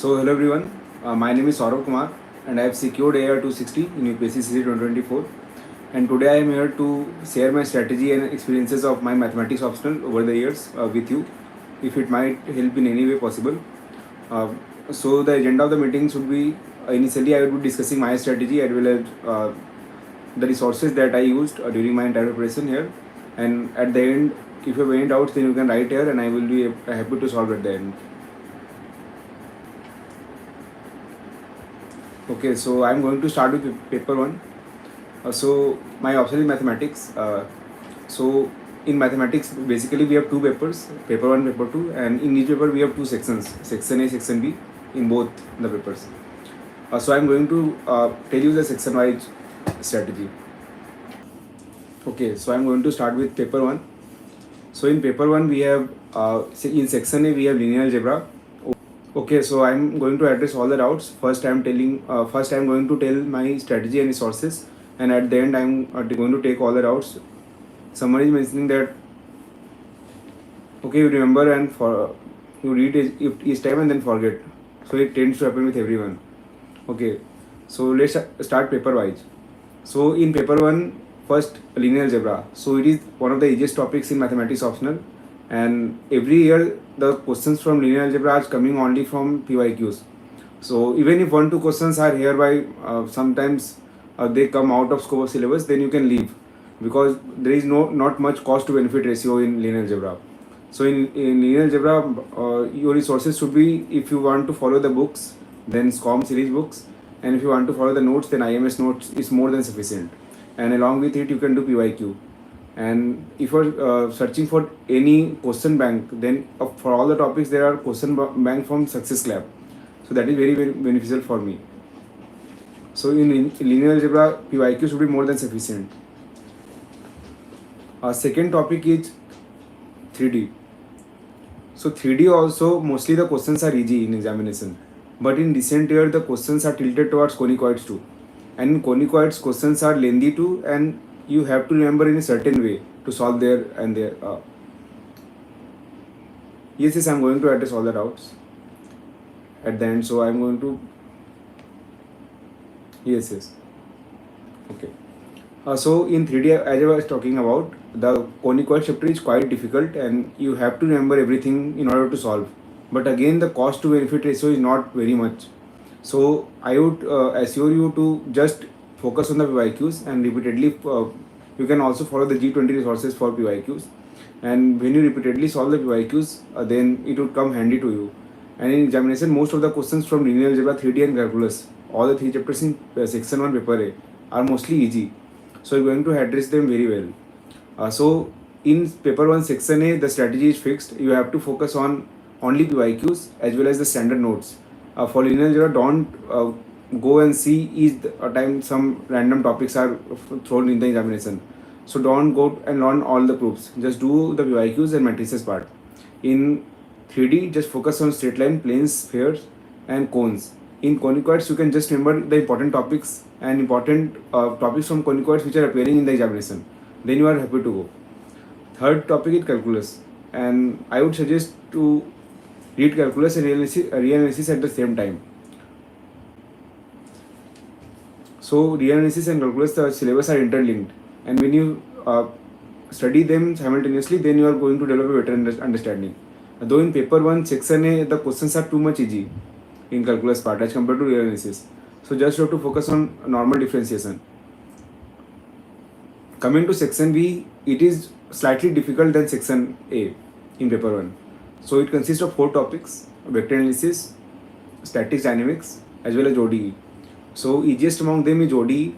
Hello everyone. My name is Saurav Kumar, and I have secured AR 260 in UPSC CC 2024. And today I am here to share my strategy and experiences of my mathematics optional over the years with you, if it might help in any way possible. The agenda of the meeting should be initially I would be discussing my strategy as well as the resources that I used during my entire preparation here. And at the end, if you have any doubts, then you can write here, and I will be happy to solve at the end. Okay, so I'm going to start with paper one. My option is mathematics. In mathematics, basically we have two papers, paper one, paper two, and in each paper we have two sections, section A, section B, in both the papers. I'm going to tell you the section-wise strategy. Okay, so I'm going to start with paper one. So in paper one we have in section A we have linear algebra. Okay, so I'm going to address all the doubts. First I'm going to tell my strategy and resources, and at the end I'm going to take all the doubts. Someone is mentioning that okay, you remember and you read it each time and then forget. So it tends to happen with everyone. Okay, so let's start paper wise. So in paper one, first linear algebra. So it is one of the easiest topics in mathematics optional, and every year the questions from linear algebra are coming only from PYQs. So even if 1-2 questions are hereby sometimes they come out of scope of syllabus, then you can leave, because there is not much cost to benefit ratio in linear algebra. So in linear algebra, your resources should be, if you want to follow the books, then SCOM series books, and if you want to follow the notes, then IMS notes is more than sufficient. And along with it, you can do PYQ. And if you're searching for any question bank, then for all the topics there are question bank from Success Lab. So that is very, very beneficial for me. So in linear algebra, PYQ should be more than sufficient. Second topic is 3D. So 3D also, mostly the questions are easy in examination, but in recent year the questions are tilted towards conicoids too, and in conicoids questions are lengthy too, and you have to remember in a certain way to solve there and there. Yes, I'm going to address all the doubts at the end. So I'm going to yes. Okay. So in 3D, as I was talking about, the conicoid chapter is quite difficult, and you have to remember everything in order to solve. But again, the cost to benefit ratio is not very much. So I would assure you to just focus on the PYQs, and repeatedly you can also follow the G20 resources for PYQs. And when you repeatedly solve the PYQs, then it would come handy to you. And in examination, most of the questions from linear algebra, 3D and calculus, all the three chapters in section 1 paper A, are mostly easy. So you're going to address them very well. So in paper 1 section A, the strategy is fixed. You have to focus on only PYQs as well as the standard notes. For linear algebra, don't go and see each time some random topics are thrown in the examination. So don't go and learn all the proofs. Just do the PYQs and matrices part. In 3D, just focus on straight line, planes, spheres, and cones. In conicoids, you can just remember the important topics and important topics from conicoids which are appearing in the examination. Then you are happy to go. Third topic is calculus, and I would suggest to read calculus and real analysis at the same time. So real analysis and calculus, the syllabus are interlinked, and when you study them simultaneously, then you are going to develop a better understanding. Though in paper 1 section A, the questions are too much easy in calculus part as compared to real analysis. So just you have to focus on normal differentiation. Coming to section B, it is slightly difficult than section A in paper 1. So it consists of 4 topics: vector analysis, statics, dynamics, as well as ODE. So easiest among them is ODE,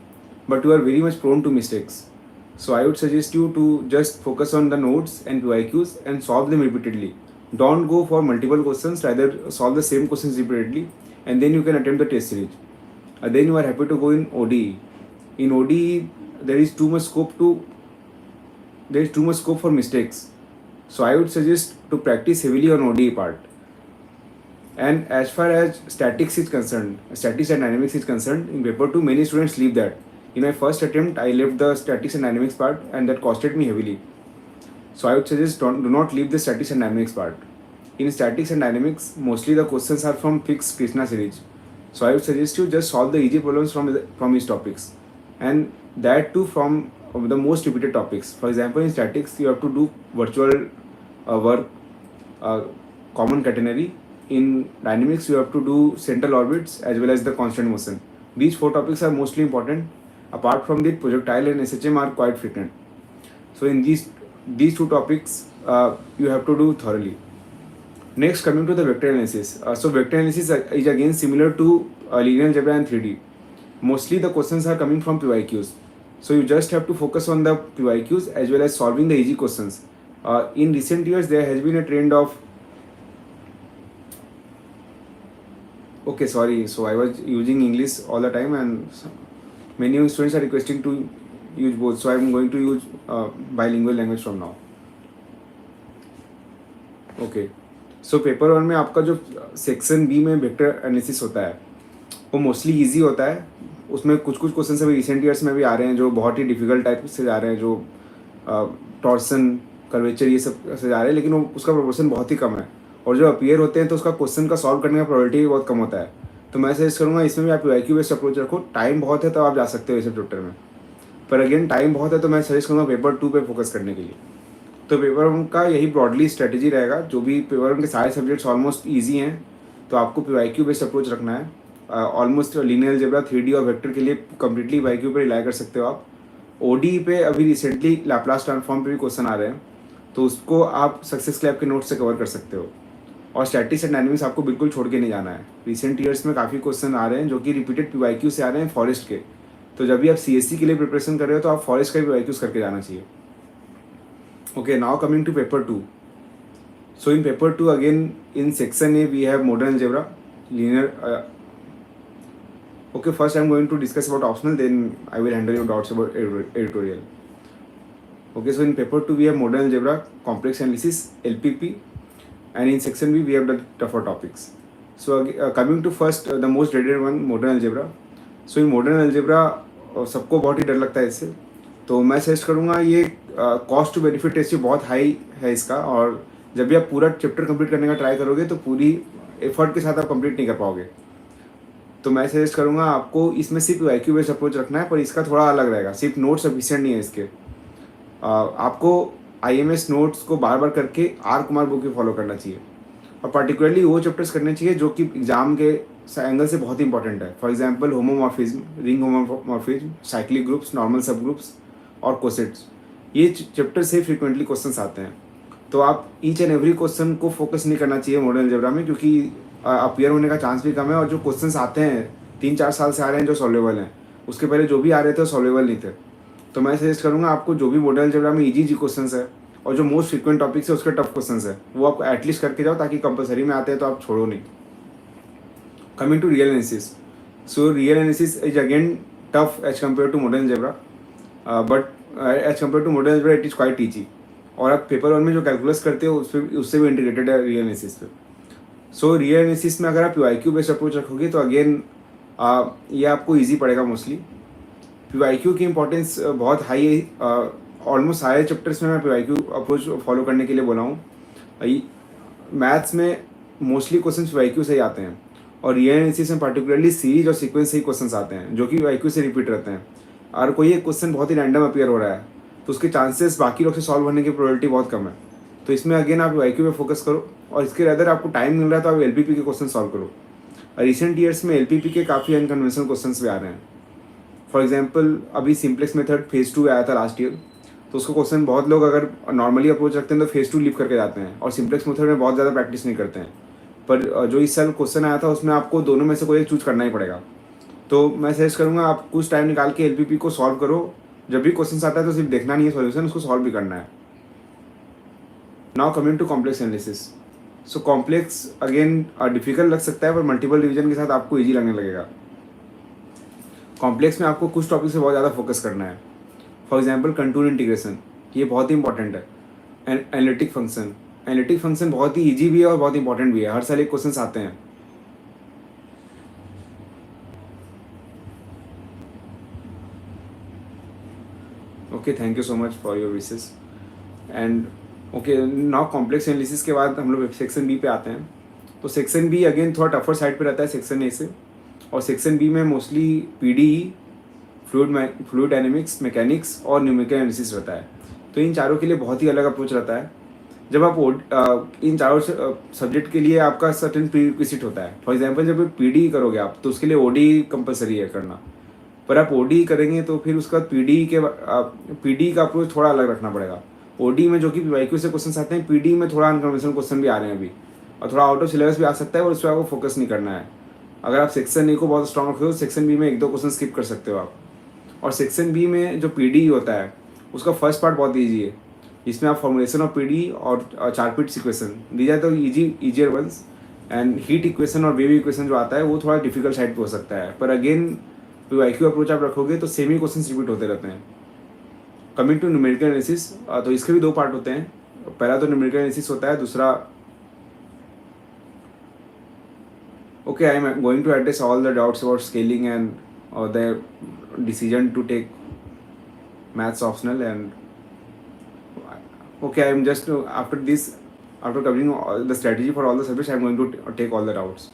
but you are very much prone to mistakes. So I would suggest you to just focus on the notes and PYQs and solve them repeatedly. Don't go for multiple questions, rather solve the same questions repeatedly, and then you can attempt the test series. Then you are happy to go in ODE. In ODE, there is too much scope for mistakes. So I would suggest to practice heavily on ODE part. And as far as statics and dynamics is concerned, in paper 2, many students leave that. In my first attempt, I left the statics and dynamics part, and that costed me heavily. So I would suggest do not leave the statics and dynamics part. In statics and dynamics, mostly the questions are from fixed Krishna series. So I would suggest you just solve the easy problems from these topics, and that too from the most repeated topics. For example, in statics, you have to do virtual work, uh, common catenary. In dynamics, you have to do central orbits as well as the constant motion. These four topics are mostly important. Apart from that, projectile and SHM are quite frequent. So in these two topics, you have to do thoroughly. Next, coming to the vector analysis. So vector analysis is again similar to linear algebra and 3D. Mostly the questions are coming from PYQs. So you just have to focus on the PYQs as well as solving the easy questions. In recent years, there has been a trend of, okay, sorry, so I was using English all the time, and many students are requesting to use both. So I am going to use bilingual language from now. Okay, so paper one में आपका जो section B में vector analysis होता है वो mostly easy होता है. उसमें कुछ कुछ क्वेश्चन अभी रिसेंट ईयर्स में भी आ रहे हैं जो बहुत ही डिफिकल्ट टाइप से जा रहे हैं, जो टॉर्सन कर्वेचर ये सब से जा रहे हैं, लेकिन वो उसका प्रोपोर्शन बहुत ही कम है. और जो अपीयर होते हैं तो उसका क्वेश्चन का सॉल्व करने का प्रोबेबिलिटी भी बहुत कम होता है. तो मैं सजेस्ट करूँगा इसमें भी आप IQ बेस्ड अप्रोच रखो. टाइम बहुत है तो आप जा सकते हो इस चैप्टर में, पर अगेन टाइम बहुत है तो मैं सजेस्ट करूँगा पेपर 2 पे फोकस करने के लिए. तो पेपर वन का यही ब्रॉडली स्ट्रेटेजी रहेगा. जो भी पेपर वन के सारे सब्जेक्ट्स ऑलमोस्ट ईजी हैं, तो आपको PYQ बेस्ड अप्रोच रखना है. ऑलमोस्ट लीनियर अलजेब्रा, 3D और वेक्टर के लिए कम्प्लीटली PYQ पे रिलाई कर सकते हो आप. ODE पे अभी रिसेंटली लैपलास ट्रांसफॉर्म पे भी क्वेश्चन आ रहे हैं, तो उसको आप सक्सेस क्लैब के नोट से कवर कर सकते हो. और स्टैटिक्स एंड डायनामिक्स आपको बिल्कुल छोड़ के नहीं जाना है. रिसेंट ईयर्स में काफ़ी क्वेश्चन आ रहे हैं जो कि रिपीटेड PYQ से आ रहे हैं फॉरेस्ट के. तो जब भी आप CSC के लिए प्रिपरेशन कर रहे हो तो आप फॉरेस्ट का भी PYQs करके जाना चाहिए. Okay, now coming to paper 2. So in paper 2 again, in section A we have modern algebra, linear. Okay, first I am going to discuss about optional, then I will handle your doubts about editorial. Okay, so in paper 2 we have modern algebra, complex analysis, LPP, and in section B we have the tougher topics. So coming to first the most dreaded one, modern algebra. So in modern algebra सबको बहुत ही डर लगता है इससे, तो मैं suggest करूँगा ये कॉस्ट टू बेनिफिट रेशियो बहुत हाई है इसका. और जब भी आप पूरा चैप्टर कंप्लीट करने का ट्राई करोगे तो पूरी एफर्ट के साथ आप कंप्लीट नहीं कर पाओगे. तो मैं सजेस्ट करूँगा आपको इसमें सिर्फ IQ बेस्ड अप्रोच रखना है, पर इसका थोड़ा अलग रहेगा. सिर्फ नोट्स सफिशिएंट नहीं है इसके. आपको IMS नोट्स को बार बार करके R कुमार बुक भी फॉलो करना चाहिए, और पर्टिकुलरली वो चैप्टर्स करने चाहिए जो कि एग्जाम के एंगल से बहुत इंपॉर्टेंट है. For example homomorphism, ring homomorphism, cyclic groups, normal सब ग्रुप्स और कोसेट्स. ये चैप्टर से फ्रीक्वेंटली क्वेश्चंस आते हैं. तो आप ईच एंड एवरी क्वेश्चन को फोकस नहीं करना चाहिए मॉडर्न अलजेब्रा में, क्योंकि अपीयर होने का चांस भी कम है. और जो क्वेश्चंस आते हैं 3-4 साल से आ रहे हैं जो सॉल्वेबल हैं, उसके पहले जो भी आ रहे थे वो सॉल्वेबल नहीं थे. तो मैं सजेस्ट करूँगा आपको जो भी मॉडर्न अलजेब्रा में इजी क्वेश्चंस है और जो मोस्ट फ्रीक्वेंट टॉपिक्स है उसके टफ क्वेश्चंस है वो आप एटलीस्ट करके जाओ, ताकि कंपलसरी में आते हैं तो आप छोड़ो नहीं. Coming to real analysis. So real analysis is again tough as compare to modern algebra, but as compare to modern algebra it is quite easy. और आप पेपर वन में जो कैलकुलस करते हो उससे भी इंटीग्रेटेड है रियल एनालिसिस पे. सो रियल एनालिसिस में अगर आप PYQ बेस्ड अप्रोच रखोगे तो अगेन ये आपको ईजी पड़ेगा. मोस्टली PYQ की इंपॉर्टेंस बहुत हाई है. ऑलमोस्ट सारे चैप्टर्स में मैं PYQ अप्रोच फॉलो करने के लिए बोला हूँ. मैथ्स में मोस्टली क्वेश्चन PYQ से ही आते हैं, और रियल एनालिसिस में पर्टिकुलरली सीरीज और सीक्वेंस से ही क्वेश्चन आते हैं जो कि PYQ से रिपीट रहते हैं. और कोई एक क्वेश्चन बहुत ही रैंडम अपीयर हो रहा है तो उसके चांसेस बाकी लोग से सॉल्व होने की प्रोबेबिलिटी बहुत कम है. तो इसमें अगेन आप IQ पे फोकस करो, और इसके अदर आपको टाइम मिल रहा है तो आप LPP के क्वेश्चन सॉल्व करो. रिसेंट ईयर्स में LPP के काफ़ी अनकन्वेंशनल क्वेश्चन भी आ रहे हैं. फॉर एग्जाम्पल अभी सिंपलेक्स मेथड फेज 2 आया था लास्ट ईयर, तो उसका क्वेश्चन बहुत लोग अगर नॉर्मली अप्रोच रखते हैं तो फेज 2 लीव करके जाते हैं और सिंपलेक्स मेथड में बहुत ज़्यादा प्रैक्टिस नहीं करते हैं. पर जो इस साल क्वेश्चन आया था उसमें आपको दोनों में से कोई एक चूज करना ही पड़ेगा. तो मैं सजेस्ट करूँगा आप कुछ टाइम निकाल के LPP को सॉल्व करो. जब भी क्वेश्चन आता है तो सिर्फ देखना नहीं है सॉल्यूशन, उसको सॉल्व भी करना है. Now coming to complex analysis. So complex again difficult लग सकता है, पर मल्टीपल डिवीजन के साथ आपको ईजी लगने लगेगा. कॉम्प्लेक्स में आपको कुछ टॉपिक से बहुत ज़्यादा फोकस करना है. फॉर एग्जाम्पल कंटूर इंटीग्रेशन, ये बहुत ही इंपॉर्टेंट है. एनालिटिक फंक्शन बहुत ही ईजी भी है और बहुत इंपॉर्टेंट भी है. हर साल एक क्वेश्चन आते हैं. Okay, thank you so much for your wishes. And okay, now complex analysis के बाद हम लोग सेक्शन बी पे आते हैं। तो सेक्शन बी अगेन थोड़ा टफर साइड पे रहता है सेक्शन ए से, और सेक्शन बी में mostly PD, fluid dynamics, mechanics और न्यूमेरिकल एनालिसिस रहता है। तो इन चारों के लिए बहुत ही अलग अप्रोच रहता है। जब आप इन चारों सब्जेक्ट के लिए आपका सर्टेन प्रीरिक्विजिट होता है। फॉर एग्जांपल जब पीडी करोगे आप तो उसके लिए ओडी कंपलसरी है करना, पर आप ओडी करेंगे तो फिर उसका पीडी का अप्रोच थोड़ा अलग रखना पड़ेगा। ओडी में जो कि पीवाईक्यू से क्वेश्चन आते हैं, पीडी में थोड़ा अनकन्वेंशनल क्वेश्चन भी आ रहे हैं अभी, और थोड़ा आउट ऑफ सिलेबस भी आ सकता है, और उस पर आपको फोकस नहीं करना है। अगर आप सेक्शन ए को बहुत स्ट्रॉन्ग रखते हो तो सेक्शन बी में एक दो क्वेश्चन स्किप कर सकते हो आप। और सेक्शन बी में जो पीडी होता है उसका फर्स्ट पार्ट बहुत ईजी है। इसमें आप फॉर्मुलेशन ऑफ पीडी और चार्पिट्स इक्वेशन दी जाए तो easier ones, and heat equation और वेव इक्वेशन जो आता है वो थोड़ा डिफिकल्ट साइड पे हो सकता है। पर अगेन पीवाईक्यू अप्रोच आप रखोगे तो सेम ही क्वेश्चन रिपीट होते रहते हैं। कमिंग टू न्यूमेरिकल एनालिसिस, तो इसके भी दो पार्ट होते हैं। पहला तो न्यूमेरिकल एनालिसिस होता है, दूसरा okay, I am going to address all the doubts about scaling and the decision to take maths optional. And okay, I am just after this, after covering the strategy for all the subjects, I am going to take all the doubts.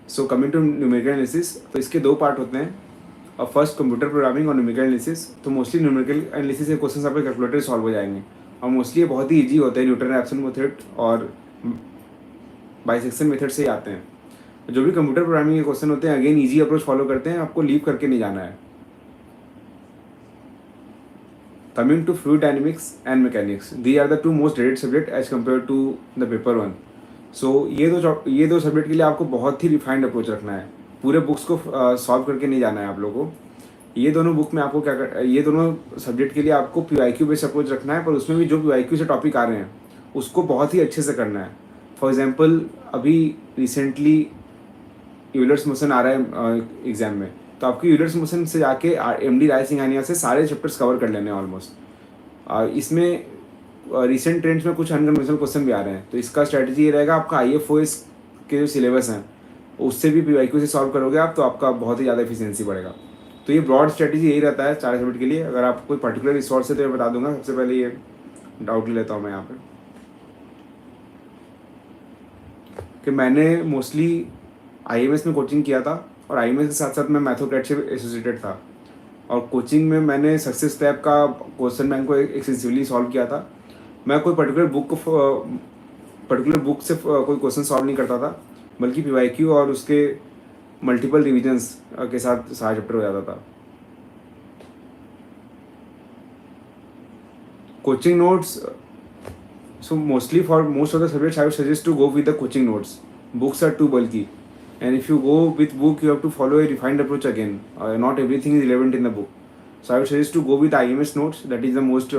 So coming to numerical analysis, तो इसके दो part होते हैं, और first computer programming और numerical analysis. तो mostly numerical analysis के question आपके कैलकुलेटर सॉल्व हो जाएंगे, और मोस्टली ये बहुत ही ईजी होते हैं। न्यूटन रैप्सन मेथड और बाइसेक्शन मेथड से ही आते हैं। जो भी कंप्यूटर प्रोग्रामिंग के क्वेश्चन होते हैं अगेन ईजी अप्रोच फॉलो करते हैं, आपको लीव करके नहीं जाना है। Coming to fluid dynamics and mechanics, they are the two most dreaded subject as compare to the paper one. So ये दो सब्जेक्ट के लिए आपको बहुत ही रिफाइंड अप्रोच रखना है। पूरे बुक्स को सॉल्व करके नहीं जाना है आप लोगों को। ये दोनों बुक में आपको ये दोनों सब्जेक्ट के लिए आपको पीवाईक्यू बेस्ड अप्रोच रखना है, पर उसमें भी जो पीवाईक्यू से टॉपिक आ रहे हैं उसको बहुत ही अच्छे से करना है। फॉर एग्जाम्पल अभी रिसेंटली यूलर्स मोशन आ रहा है एग्जाम में, तो आपको यूलर्स मोशन से जाके एमडी राय सिंघानिया से सारे चैप्टर्स कवर कर लेने हैं ऑलमोस्ट। इसमें रिसेंट ट्रेंड्स में कुछ अनकन्वेंशनल क्वेश्चन भी आ रहे हैं, तो इसका स्ट्रैटेजी ये रहेगा, आपका IFOS के जो सिलेबस हैं उससे भी पीवाईक्यू से सॉल्व करोगे आप तो आपका बहुत ही ज़्यादा एफिशिएंसी बढ़ेगा। तो ये ब्रॉड स्ट्रैटेजी यही रहता है चार सब्जेक्ट के लिए। अगर आप कोई पर्टिकुलर रिसोर्स है तो मैं बता दूंगा। सबसे पहले ये डाउट ले लेता हूँ मैं यहाँ पे कि मैंने मोस्टली IMS में कोचिंग किया था, और IMS के साथ साथ मैं मैथोक्रेट से एसोसिएटेड था, और कोचिंग में मैंने सक्सेस टैब का क्वेश्चन बैंक को एक्सटेंसिवली सॉल्व किया था। मैं कोई पर्टिकुलर बुक से कोई क्वेश्चन सॉल्व नहीं करता था, बल्कि पीवाईक्यू और उसके मल्टीपल रिविजन्स के साथ सारा चैप्टर हो जाता था। Coaching notes, so mostly for most of the subjects I would suggest to go with the coaching notes. Books are too bulky, and if you go with book you have to follow a refined approach again. Not everything is relevant in the book, so I would suggest to go with IMS notes, that is the most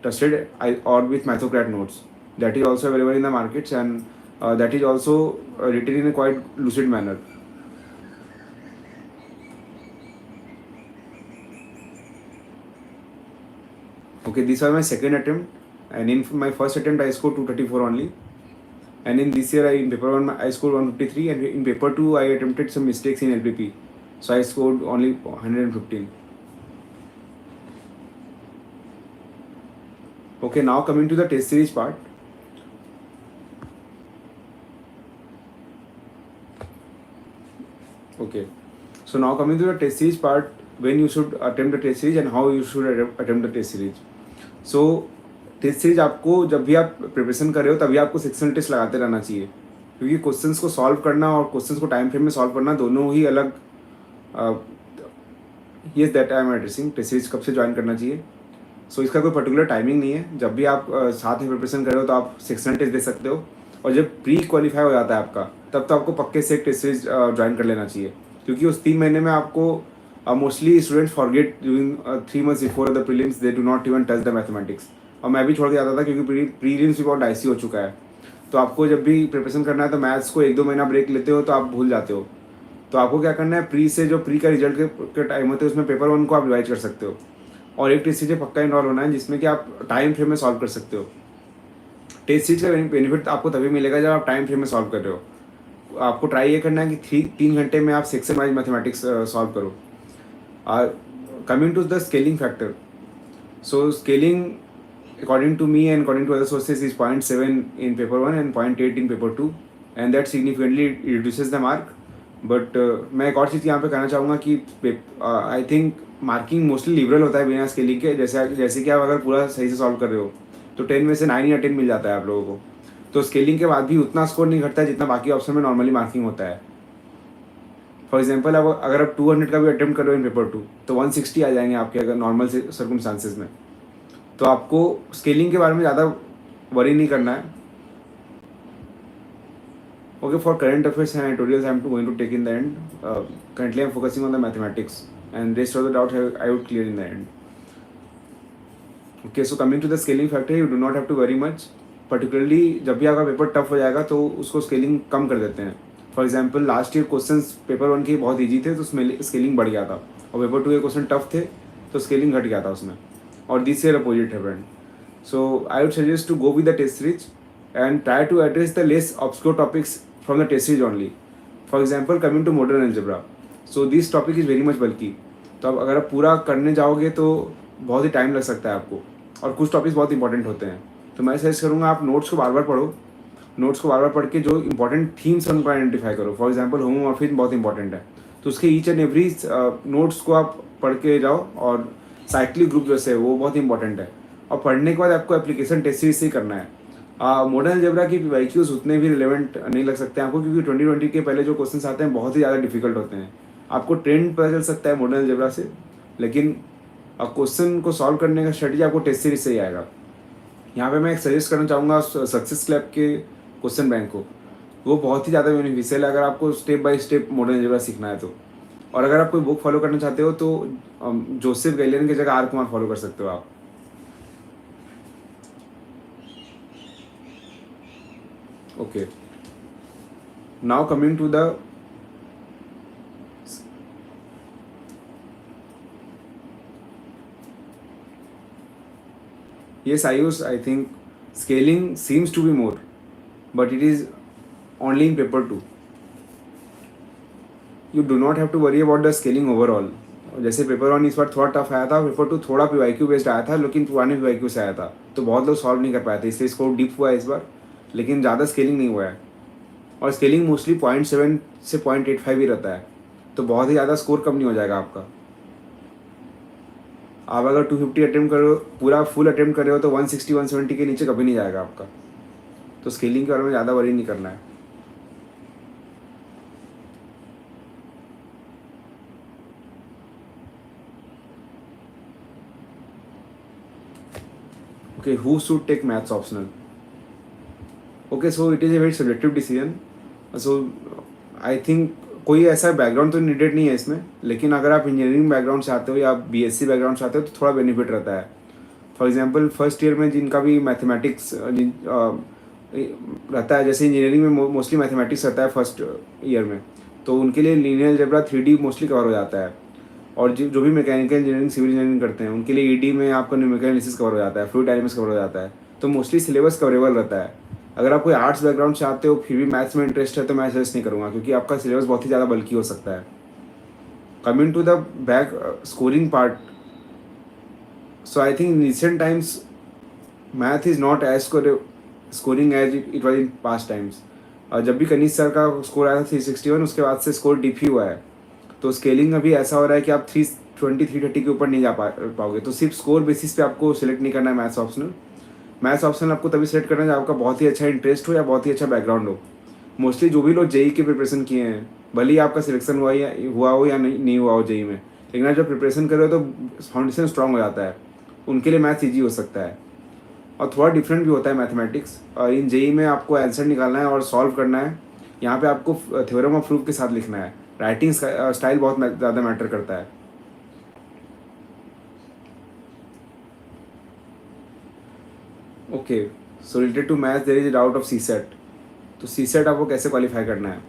trusted, or with Mathocrat notes, that is also available in the markets, and that is also written in a quite lucid manner. Okay, these are my second attempt, and in my first attempt I scored 234 only, and in this year in paper 1 I scored 153, and in paper 2 I attempted some mistakes in LPP, so I scored only 115. Okay, now coming to the test series part. Okay, so now coming to the test series part, when you should attempt the test series and how you should attempt the test series. So test series आपको जब भी आप preparation कर रहे हो तभी आपको sectional test लगाते रहना चाहिए, क्योंकि क्वेश्चंस को सॉल्व करना और क्वेश्चंस को टाइम फ्रेम में सॉल्व करना दोनों ही अलग। ये that I am addressing test series कब से ज्वाइन करना चाहिए। सो इसका कोई पर्टिकुलर टाइमिंग नहीं है। जब भी आप साथ में प्रिपरेशन कर रहे हो तो आप सेक्शनल टेस्ट दे सकते हो, और जब प्री क्वालिफाई हो जाता है आपका तब तो आपको पक्के से एक टेस्ट सीरीज ज्वाइन कर लेना चाहिए, क्योंकि उस 3 महीने में आपको mostly students forget during 3 months before the prelims, they do not even touch the mathematics. और मैं भी छोड़ के जाता था क्योंकि प्रीलिम्स भी बहुत डाइसी हो चुका है। तो आपको जब भी प्रिपरेशन करना है तो मैथ्स को 1-2 महीना ब्रेक लेते हो तो आप भूल जाते हो। तो आपको क्या करना है, प्री से जो प्री का रिजल्ट के टाइम होते हैं उसमें पेपर 1 को आप रिवाइज कर सकते हो, और एक टेस्ट सीरीज पक्का इन्वॉल्व होना है जिसमें कि आप टाइम फ्रेम में सॉल्व कर सकते हो। टेस्ट सीरीज का बेनिफिट आपको तभी मिलेगा जब आप टाइम फ्रेम में सॉल्व कर रहे हो। आपको ट्राई ये करना है कि 3 घंटे में आप सेक्शन वाइज मैथमेटिक्स सॉल्व करो। Coming to the scaling factor, so scaling according to me and according to other sources is 0.7 in paper 1 and 0.8 in paper 2 and that significantly reduces the mark. But मैं एक और चीज़ यहाँ पे कहना चाहूँगा कि I think marking mostly liberal होता है बिना स्केलिंग के, जैसे कि आप अगर पूरा सही से सॉल्व कर रहे हो तो 10 में से 9 या 10 मिल जाता है आप लोगों को. तो स्केलिंग के बाद भी उतना स्कोर नहीं घटता है जितना बाकी ऑप्शन में नॉर्मली मार्किंग होता है. फॉर एग्जाम्पल अब अगर आप 200 का भी अटेम्प्ट कर रहे हो इन पेपर 2 तो 160 आ जाएंगे आपके अगर नॉर्मल से सर्कमस्टांसेस में. तो आपको स्केलिंग के बारे में ज़्यादा वरी नहीं करना है. Okay, for current affairs and tutorials, I'm going to take in the end. Currently, I'm focusing on the mathematics, and rest of the doubt I would clear in the end. Okay, so coming to the scaling factor, you do not have to worry much. Particularly, जब भी आपका paper tough हो जाएगा तो उसको scaling कम कर देते हैं. For example last year questions paper 1 के बहुत ईजी थे तो उसमें स्केलिंग बढ़ गया था, और पेपर 2 के क्वेश्चन टफ थे तो स्केलिंग घट गया था उसमें. और दिस ईयर अपोजिट है friend. So I would suggest to go with the test series and try to address the less obscure topics from the test series only. For example, coming to modern algebra, so this topic is very much bulky. तो अब अगर आप पूरा करने जाओगे तो बहुत ही time लग सकता है आपको, और कुछ टॉपिक्स बहुत इंपॉर्टेंट होते हैं. तो मैं सजेस्ट करूँगा आप नोट्स को बार बार पढ़ो. नोट्स को बार बार पढ़ के जो इंपॉर्टेंट थीम्स हैं उनको आइडेंटिफाई करो. फॉर एग्जाम्पल होमोमॉर्फिज्म बहुत इंपॉर्टेंट है, तो उसके ईच एंड एवरी नोट्स को आप पढ़ के जाओ. और साइक्लिक ग्रुप जैसे वो बहुत इंपॉर्टेंट है, और पढ़ने के बाद आपको एप्लीकेशन टेस्ट सीरीज से ही करना है. मॉडर्न अलजेब्रा की पीवाईक्यूज उतने भी रिलेवेंट नहीं लग सकते हैं आपको, क्योंकि 2020 के पहले जो क्वेश्चंस आते हैं बहुत ही ज़्यादा डिफिकल्ट होते हैं. आपको ट्रेंड पता चल सकता है मॉडर्न अलजेब्रा से, लेकिन क्वेश्चन को सॉल्व करने का स्ट्रेटजी आपको टेस्ट सीरीज से ही आएगा. यहाँ पे मैं एक सजेस्ट करना चाहूँगा सक्सेस क्लैब के क्वेश्चन बैंक को. वो बहुत ही ज़्यादा बेनिफिशियल है अगर आपको step by step modern algebra सीखना है तो. और अगर आप कोई बुक फॉलो करना चाहते हो तो जोसेफ गैलियन की जगह आर कुमार फॉलो कर सकते हो आप. Okay, now coming to the yes, I think scaling seems to be more, but it is only in paper 2. You do not have to worry about the scaling overall. जैसे paper 1 इस बार थोड़ा tough आया था, paper 2 थोड़ा PYQ based आया था, लेकिन पुराने PYQ से आया था तो बहुत लोग सॉल्व नहीं कर पाए थे, इसलिए स्कोर डीप हुआ है इस बार, लेकिन ज़्यादा स्केलिंग नहीं हुआ है. और स्केलिंग मोस्टली 0.7 से 0.85 ही रहता है, तो बहुत ही ज़्यादा स्कोर कम नहीं हो जाएगा आपका. आप अगर 250 अटेम्प्ट करो, पूरा फुल अटेम्प्ट कर रहे हो तो 160 170 के नीचे कभी नहीं जाएगा आपका. तो स्केलिंग के बारे में ज़्यादा वरी नहीं करना है. Okay, who should take maths optional? Okay, so it is a very subjective decision. So I think कोई ऐसा बैकग्राउंड तो नीडेड नहीं है इसमें, लेकिन अगर आप इंजीनियरिंग बैकग्राउंड से आते हो या BSc बैकग्राउंड से आते हो तो थोड़ा बेनिफिट रहता है. फॉर एग्जांपल फर्स्ट ईयर में जिनका भी मैथमेटिक्स रहता है, जैसे इंजीनियरिंग में मोस्टली मैथमेटिक्स रहता है फर्स्ट ईयर में, तो उनके लिए linear algebra 3D mostly cover हो जाता है. और जो भी मैकेनिकल इंजीनियरिंग सिविल इंजीनियरिंग करते हैं उनके लिए ED में आपका न्यूमेरिकल एनालिसिस कवर हो जाता है, फ्लूइड डायनामिक्स कवर हो जाता है, तो मोस्टली सिलेबस कवरेबल रहता है. अगर आप कोई आर्ट्स बैकग्राउंड से आते हो फिर भी मैथ्स में इंटरेस्ट है तो मैं सजेस्ट नहीं करूँगा, क्योंकि आपका सिलेबस बहुत ही ज़्यादा बल्कि हो सकता है. Coming to the back scoring part, so I think in recent times math is not as scoring as it was in past times. जब भी कनीश सर का स्कोर आया था 361, उसके बाद से स्कोर डिप ही हुआ है. तो स्केलिंग अभी ऐसा हो रहा है कि आप 320 330 के ऊपर नहीं जा पाओगे. तो सिर्फ स्कोर बेसिस पे आपको सिलेक्ट नहीं करना है मैथ्स ऑप्शनल. मैथ्स ऑप्शनल आपको तभी सेलेक्ट करना है जब आपका बहुत ही अच्छा इंटरेस्ट हो या बहुत ही अच्छा बैकग्राउंड हो. मोस्टली जो भी लोग जेई की प्रिपरेशन किए हैं, भले ही आपका सिलेक्शन हुआ हो या नहीं हुआ हो जेई में, लेकिन आप जब प्रिपरेशन कर रहे हो तो फाउंडेशन स्ट्रांग हो जाता है, उनके लिए मैथ्स ईजी हो सकता है. और थोड़ा डिफरेंट भी होता है मैथमेटिक्स. इन जेई में आपको आंसर निकालना है और सॉल्व करना है. यहाँ पे आपको थ्योरम ऑफ प्रूफ के साथ लिखना है. राइटिंग स्टाइल बहुत ज़्यादा मैटर करता है. Okay, so related to maths there is a doubt of CSET. तो CSET आपको कैसे क्वालिफाई करना है?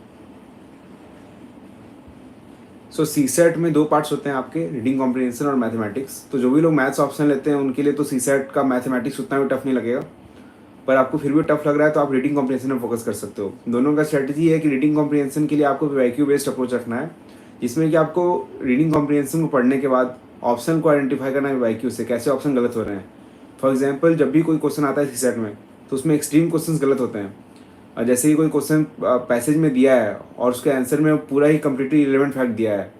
सो CSET में 2 पार्ट्स होते हैं आपके, रीडिंग कॉम्प्रिहेंशन और मैथमेटिक्स. तो जो भी लोग मैथ्स ऑप्शन लेते हैं उनके लिए तो CSET का मैथमेटिक्स उतना भी टफ नहीं लगेगा, पर आपको फिर भी टफ लग रहा है तो आप रीडिंग कॉम्प्रिहेंशन में फोकस कर सकते हो. दोनों का स्ट्रेटजी है कि रीडिंग कॉम्प्रिहेंशन के लिए आपको PYQ बेस्ड अप्रोच रखना है, जिसमें कि आपको रीडिंग कॉम्प्रिहेंशन को पढ़ने के बाद ऑप्शन को आइडेंटिफाई करना है PYQ से, कैसे ऑप्शन गलत हो रहे हैं. फॉर एग्जांपल जब भी कोई क्वेश्चन आता है सीसेट में तो उसमें एक्सट्रीम क्वेश्चंस गलत होते हैं। जैसे कि कोई क्वेश्चन पैसेज में दिया है और उसके आंसर में पूरा ही कम्प्लीटली रिलेवेंट फैक्ट दिया है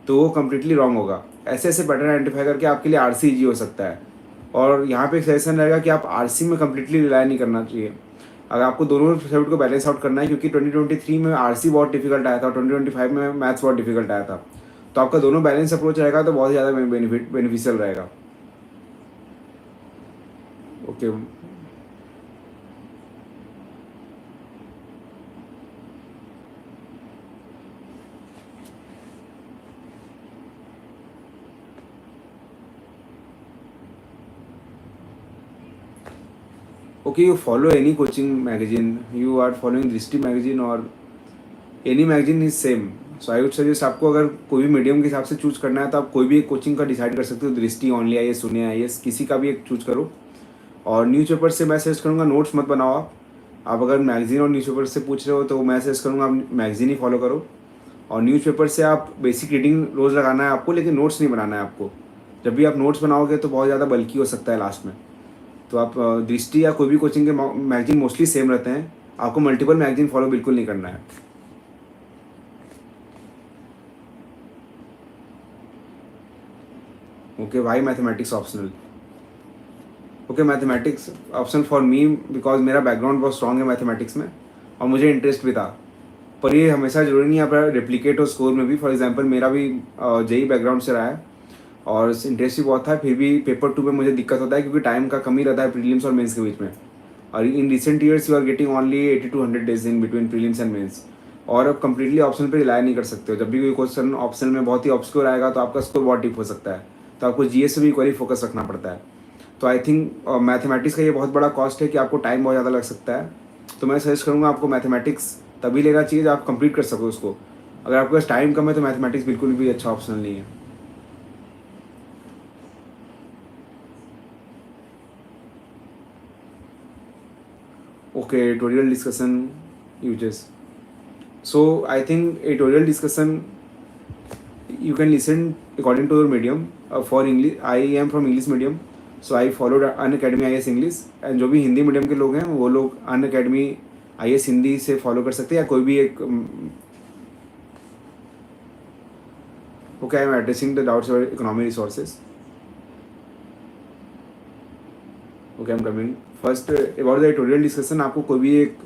तो वो कम्प्लीटली रॉन्ग होगा। ऐसे ऐसे पैटर्न आइडेंटिफाई करके आपके लिए आरसी ईजी हो सकता है। और यहाँ पे एक सजेशन रहेगा कि आप आरसी में कम्प्लीटली रिलाई नहीं करना चाहिए। अगर आपको दोनों सब्जेक्ट को बैलेंस आउट करना है, क्योंकि 2023 में आरसी बहुत डिफिकल्ट आया था और 2025 में मैथ्स बहुत डिफिकल्ट आया था, तो आपका दोनों बैलेंस अप्रोच रहेगा तो बहुत ज़्यादा बेनिफिशियल रहेगा। Okay okay, you follow any coaching magazine, you are following Drishti magazine or any magazine is same. So I would suggest आपको अगर कोई भी मीडियम के हिसाब से चूज करना है तो आप कोई भी एक कोचिंग का डिसाइड कर सकते हो। दृष्टि, ओनली आईएएस, सुने आईएएस, किसी का भी एक चूज करो। और न्यूज़पेपर से मैं सजेस्ट करूँगा नोट्स मत बनाओ आप अगर मैगजीन और न्यूज़पेपर से पूछ रहे हो तो मैं सजेस्ट करूँगा आप मैगजीन ही फॉलो करो। और न्यूज़पेपर से आप बेसिक रीडिंग रोज़ लगाना है आपको, लेकिन नोट्स नहीं बनाना है आपको। जब भी आप नोट्स बनाओगे तो बहुत ज़्यादा बल्कि हो सकता है लास्ट में। तो आप दृष्टि या कोई भी कोचिंग के मैगजीन मोस्टली सेम रहते हैं, आपको मल्टीपल मैगजीन फॉलो बिल्कुल नहीं करना है। Okay, why mathematics optional? Okay, mathematics optional for me because मेरा बैकग्राउंड बहुत स्ट्रॉन्ग है मैथमेटिक्स में और मुझे इंटरेस्ट भी था। पर ये हमेशा ज़रूरी नहीं है आप रेप्लिकेट हो स्कोर में भी। फॉर एग्जांपल मेरा भी जेई बैकग्राउंड से रहा है और इंटरेस्ट भी बहुत था, फिर भी पेपर 2 में मुझे दिक्कत होता है क्योंकि टाइम का कमी रहता है प्रीलिम्स और मेंस के बीच में। और in recent years you are getting only 80 to 100 days in between prelims and mains. और अब कम्प्लीटली ऑप्शन पे रिलाई नहीं कर सकते हो। जब भी कोई क्वेश्चन ऑप्शन में बहुत ही ऑब्सक्योर आएगा तो आपका स्कोर बहुत डिप हो सकता है, तो आपको जीएस से भी इक्वली फोकस रखना पड़ता है। तो आई थिंक मैथमेटिक्स का ये बहुत बड़ा कॉस्ट है कि आपको टाइम बहुत ज़्यादा लग सकता है। तो मैं सजेस्ट करूँगा आपको मैथमेटिक्स तभी लेना चाहिए जब आप कंप्लीट कर सको उसको। अगर आपके पास टाइम कम है तो मैथमेटिक्स बिल्कुल भी अच्छा ऑप्शनल नहीं है। Okay, editorial discussion uses. So I think editorial discussion you can listen according to your medium. For English, I am from English medium, so I followed Unacademy IAS English. And जो भी Hindi medium के लोग हैं वो लोग Unacademy IAS Hindi से follow कर सकते हैं या कोई भी एक। Okay, I am addressing the doubts about economic resources. Okay, I am coming first about the editorial discussion. आपको कोई भी एक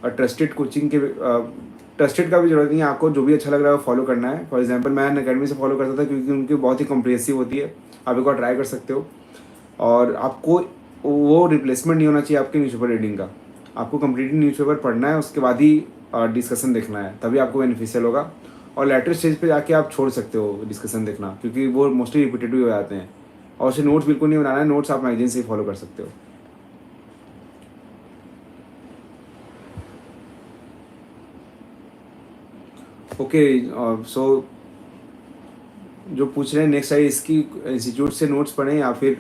ट्रस्टेड कोचिंग के ट्रस्टेड का भी जरूरत नहीं है, आपको जो भी अच्छा लग रहा है वो फॉलो करना है। फॉर एग्जांपल मैं अनअकैडमी से फॉलो करता था क्योंकि उनकी बहुत ही कॉम्प्रिहेंसिव होती है, आप एक बार ट्राई कर सकते हो। और आपको वो रिप्लेसमेंट नहीं होना चाहिए आपके न्यूज़पेपर रीडिंग का। आपको कम्प्लीटली न्यूज़पेपर पढ़ना है, उसके बाद ही डिस्कशन देखना है, तभी आपको बेनिफिशियल होगा। और लेटर स्टेज पे जाके आप छोड़ सकते हो डिस्कशन देखना क्योंकि वो मोस्टली रिपीटेटिव हो जाते हैं। और उसे नोट्स बिल्कुल नहीं बनाना है, नोट्स आप मैगजीन से ही फॉलो कर सकते हो। ओके, सो जो पूछ रहे हैं नेक्स्ट आई इसकी इंस्टीट्यूट से नोट्स पढ़ें या फिर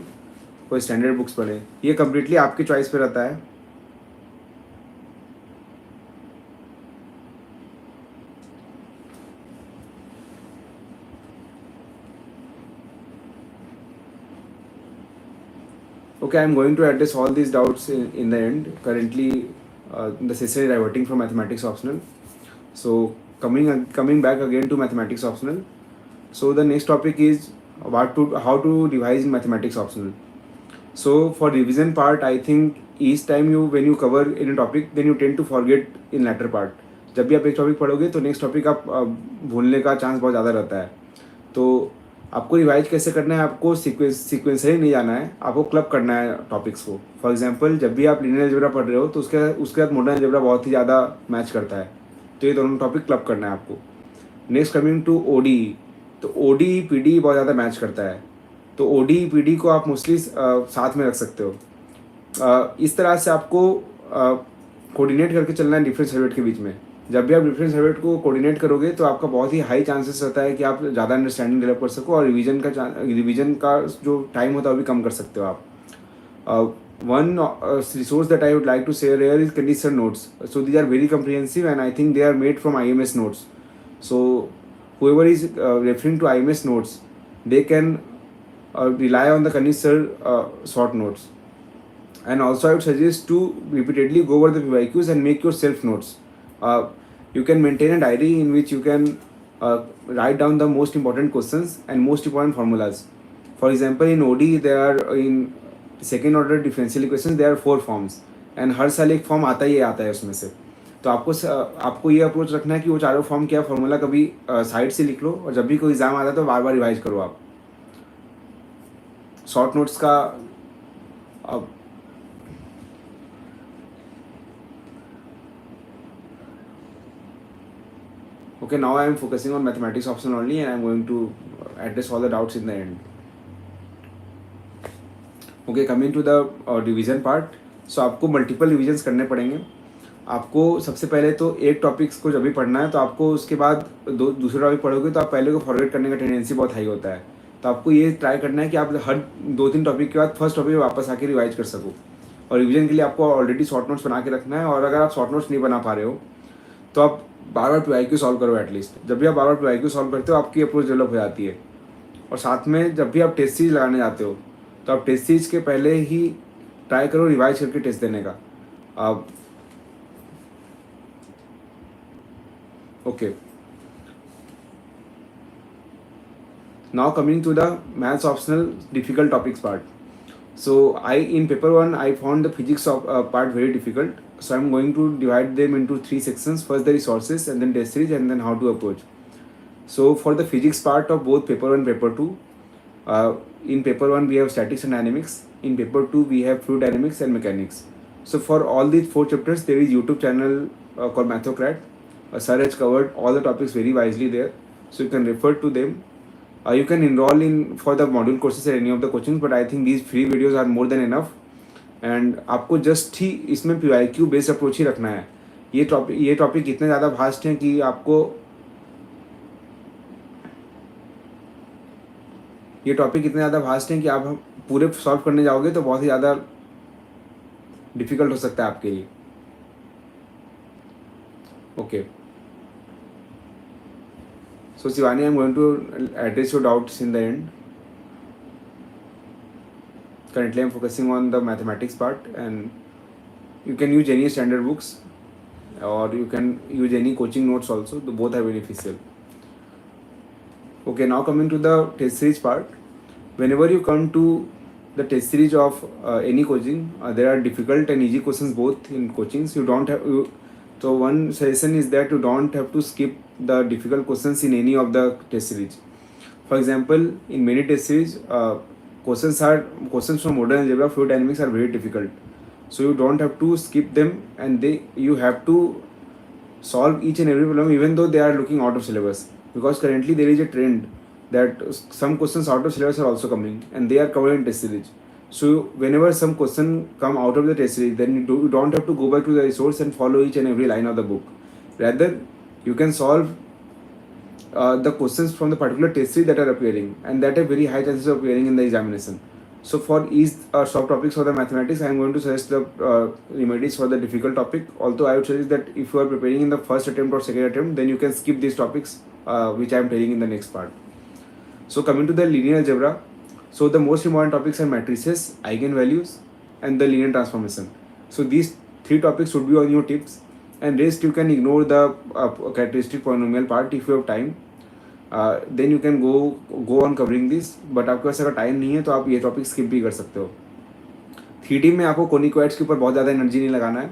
कोई स्टैंडर्ड बुक्स पढ़ें, ये कम्प्लीटली आपकी चॉइस पे रहता है। Okay, I am going to address all these doubts in the end. Currently, the session is diverting from mathematics optional. So coming back again to mathematics optional. So the next topic is how to revise in mathematics optional. So for revision part, I think each time when you cover in a topic, then you tend to forget in latter part. जब भी आप एक topic पढ़ोगे तो next topic आप भूलने का chance बहुत ज़्यादा रहता है। तो आपको रिवाइज कैसे करना है, आपको सीक्वेंसली नहीं जाना है, आपको क्लब करना है टॉपिक्स को। फॉर एग्जांपल जब भी आप लीनियर अलजेब्रा पढ़ रहे हो तो उसके बाद मॉडर्न अलजेब्रा बहुत ही ज़्यादा मैच करता है, तो ये दोनों टॉपिक क्लब करना है आपको। नेक्स्ट कमिंग टू ओडी, तो ओडी पीडी बहुत ज़्यादा मैच करता है, तो ओडी पीडी को आप मोस्टली साथ में रख सकते हो। इस तरह से आपको कोऑर्डिनेट करके चलना है डिफरेंट सब्जेक्ट के बीच में। जब भी आप डिफरेंट सब्जेक्ट को कोऑर्डिनेट करोगे तो आपका बहुत ही हाई चांसेस रहता है कि आप ज़्यादा अंडरस्टैंडिंग डेवलप कर सको और रिवीजन का जो टाइम होता है वो भी कम कर सकते हो आप। One resource that I would like to share here is conditioner notes. So these are very comprehensive and I think they are made from IMS notes. So whoever is referring to IMS notes, they can rely on the condenser short notes. And also I would suggest to repeatedly go over the PYQs and make your self notes. You can maintain a diary in which you can write down the most important questions and most important formulas. For example, in OD there are, in second order differential equations there are 4 forms, and हर साल एक form आता ही आता है उसमें से. तो आपको ये अप्रोच रखना है कि वो चारों फॉर्म क्या फॉर्मूला कभी साइड से लिख लो, और जब भी कोई एग्जाम आता है तो बार बार रिवाइज करो आप. शॉर्ट नोट्स का अब okay, now I am focusing on mathematics option only, and I am going to address all the doubts in the end. Okay, coming to the revision part. So आपको multiple revisions करने पड़ेंगे. आपको सबसे पहले तो एक टॉपिक्स को जब भी पढ़ना है तो आपको उसके बाद दूसरे टॉपिक पढ़ोगे तो आप पहले को फॉरवर्ड करने का टेंडेंसी बहुत हाई होता है. तो आपको ये ट्राई करना है कि आप हर 2-3 टॉपिक के बाद फर्स्ट टॉपिक वापस आके रिवाइज कर सको. और रिविजन के लिए आपको ऑलरेडी शॉर्ट नोट्स बना के रखना है, और अगर आप शॉर्ट नोट्स नहीं बना पा रहे हो तो आप बार बार PYQ सॉल्व करो एटलीस्ट. जब भी आप बार बार PYQ सॉल्व करते हो आपकी अप्रोच डेवलप हो जाती है. और साथ में जब भी आप टेस्ट सीरीज लगाने जाते हो तो आप टेस्ट सीरीज के पहले ही ट्राई करो रिवाइज करके टेस्ट देने का. आप okay, now coming to the maths optional difficult topics part. So in paper 1 I found the physics part very difficult, so I'm going to divide them into 3 sections. First the resources, and then test series, and then how to approach. So for the physics part of both paper 1 paper 2, in paper 1 we have statics and dynamics, in paper 2 we have fluid dynamics and mechanics. So for all these 4 chapters there is YouTube channel called Mathocrat. Sir has covered all the topics very wisely there, so you can refer to them. You can enroll in for the module courses at any of the coachings, but I think these free videos are more than enough. And आपको just ही इसमें PYQ based approach ही रखना है. ये topic इतने ज़्यादा vast हैं कि आपको ये टॉपिक इतने ज़्यादा वास्ट हैं कि आप पूरे सॉल्व करने जाओगे तो बहुत ही ज़्यादा डिफिकल्ट हो सकता है आपके लिए. Okay, so Shivani, I'm going to address your doubts in the end. Currently I'm focusing on the mathematics part, and you can use any standard books or you can use any coaching notes also. Both are beneficial. Okay, now coming to the test series part. Whenever you come to the test series of any coaching, there are difficult and easy questions both in coachings. So one suggestion is that you don't have to skip the difficult questions in any of the test series. For example, in many test series, questions from modern algebra, fluid dynamics are very difficult. So you don't have to skip them, and you have to solve each and every problem even though they are looking out of syllabus. Because currently there is a trend that some questions out of syllabus are also coming, and they are covered in test series. So whenever some question come out of the test series, then you don't have to go back to the resource and follow each and every line of the book. Rather, you can solve the questions from the particular test series that are appearing, and that have very high chances of appearing in the examination. So for each subtopics for the mathematics, I am going to suggest the remedies for the difficult topic. Although I would suggest that if you are preparing in the first attempt or second attempt, then you can skip these topics which I am telling in the next part. So coming to the linear algebra, so the most important topics are matrices, eigenvalues, and the linear transformation. So these 3 topics should be on your tips, and rest you can ignore the characteristic polynomial part if you have time. Then you can go on covering this, but आपके पास अगर time नहीं है तो आप ये topic skip भी कर सकते हो. 3D में आपको कोनिकॉइड्स के ऊपर बहुत ज़्यादा एनर्जी नहीं लगाना है.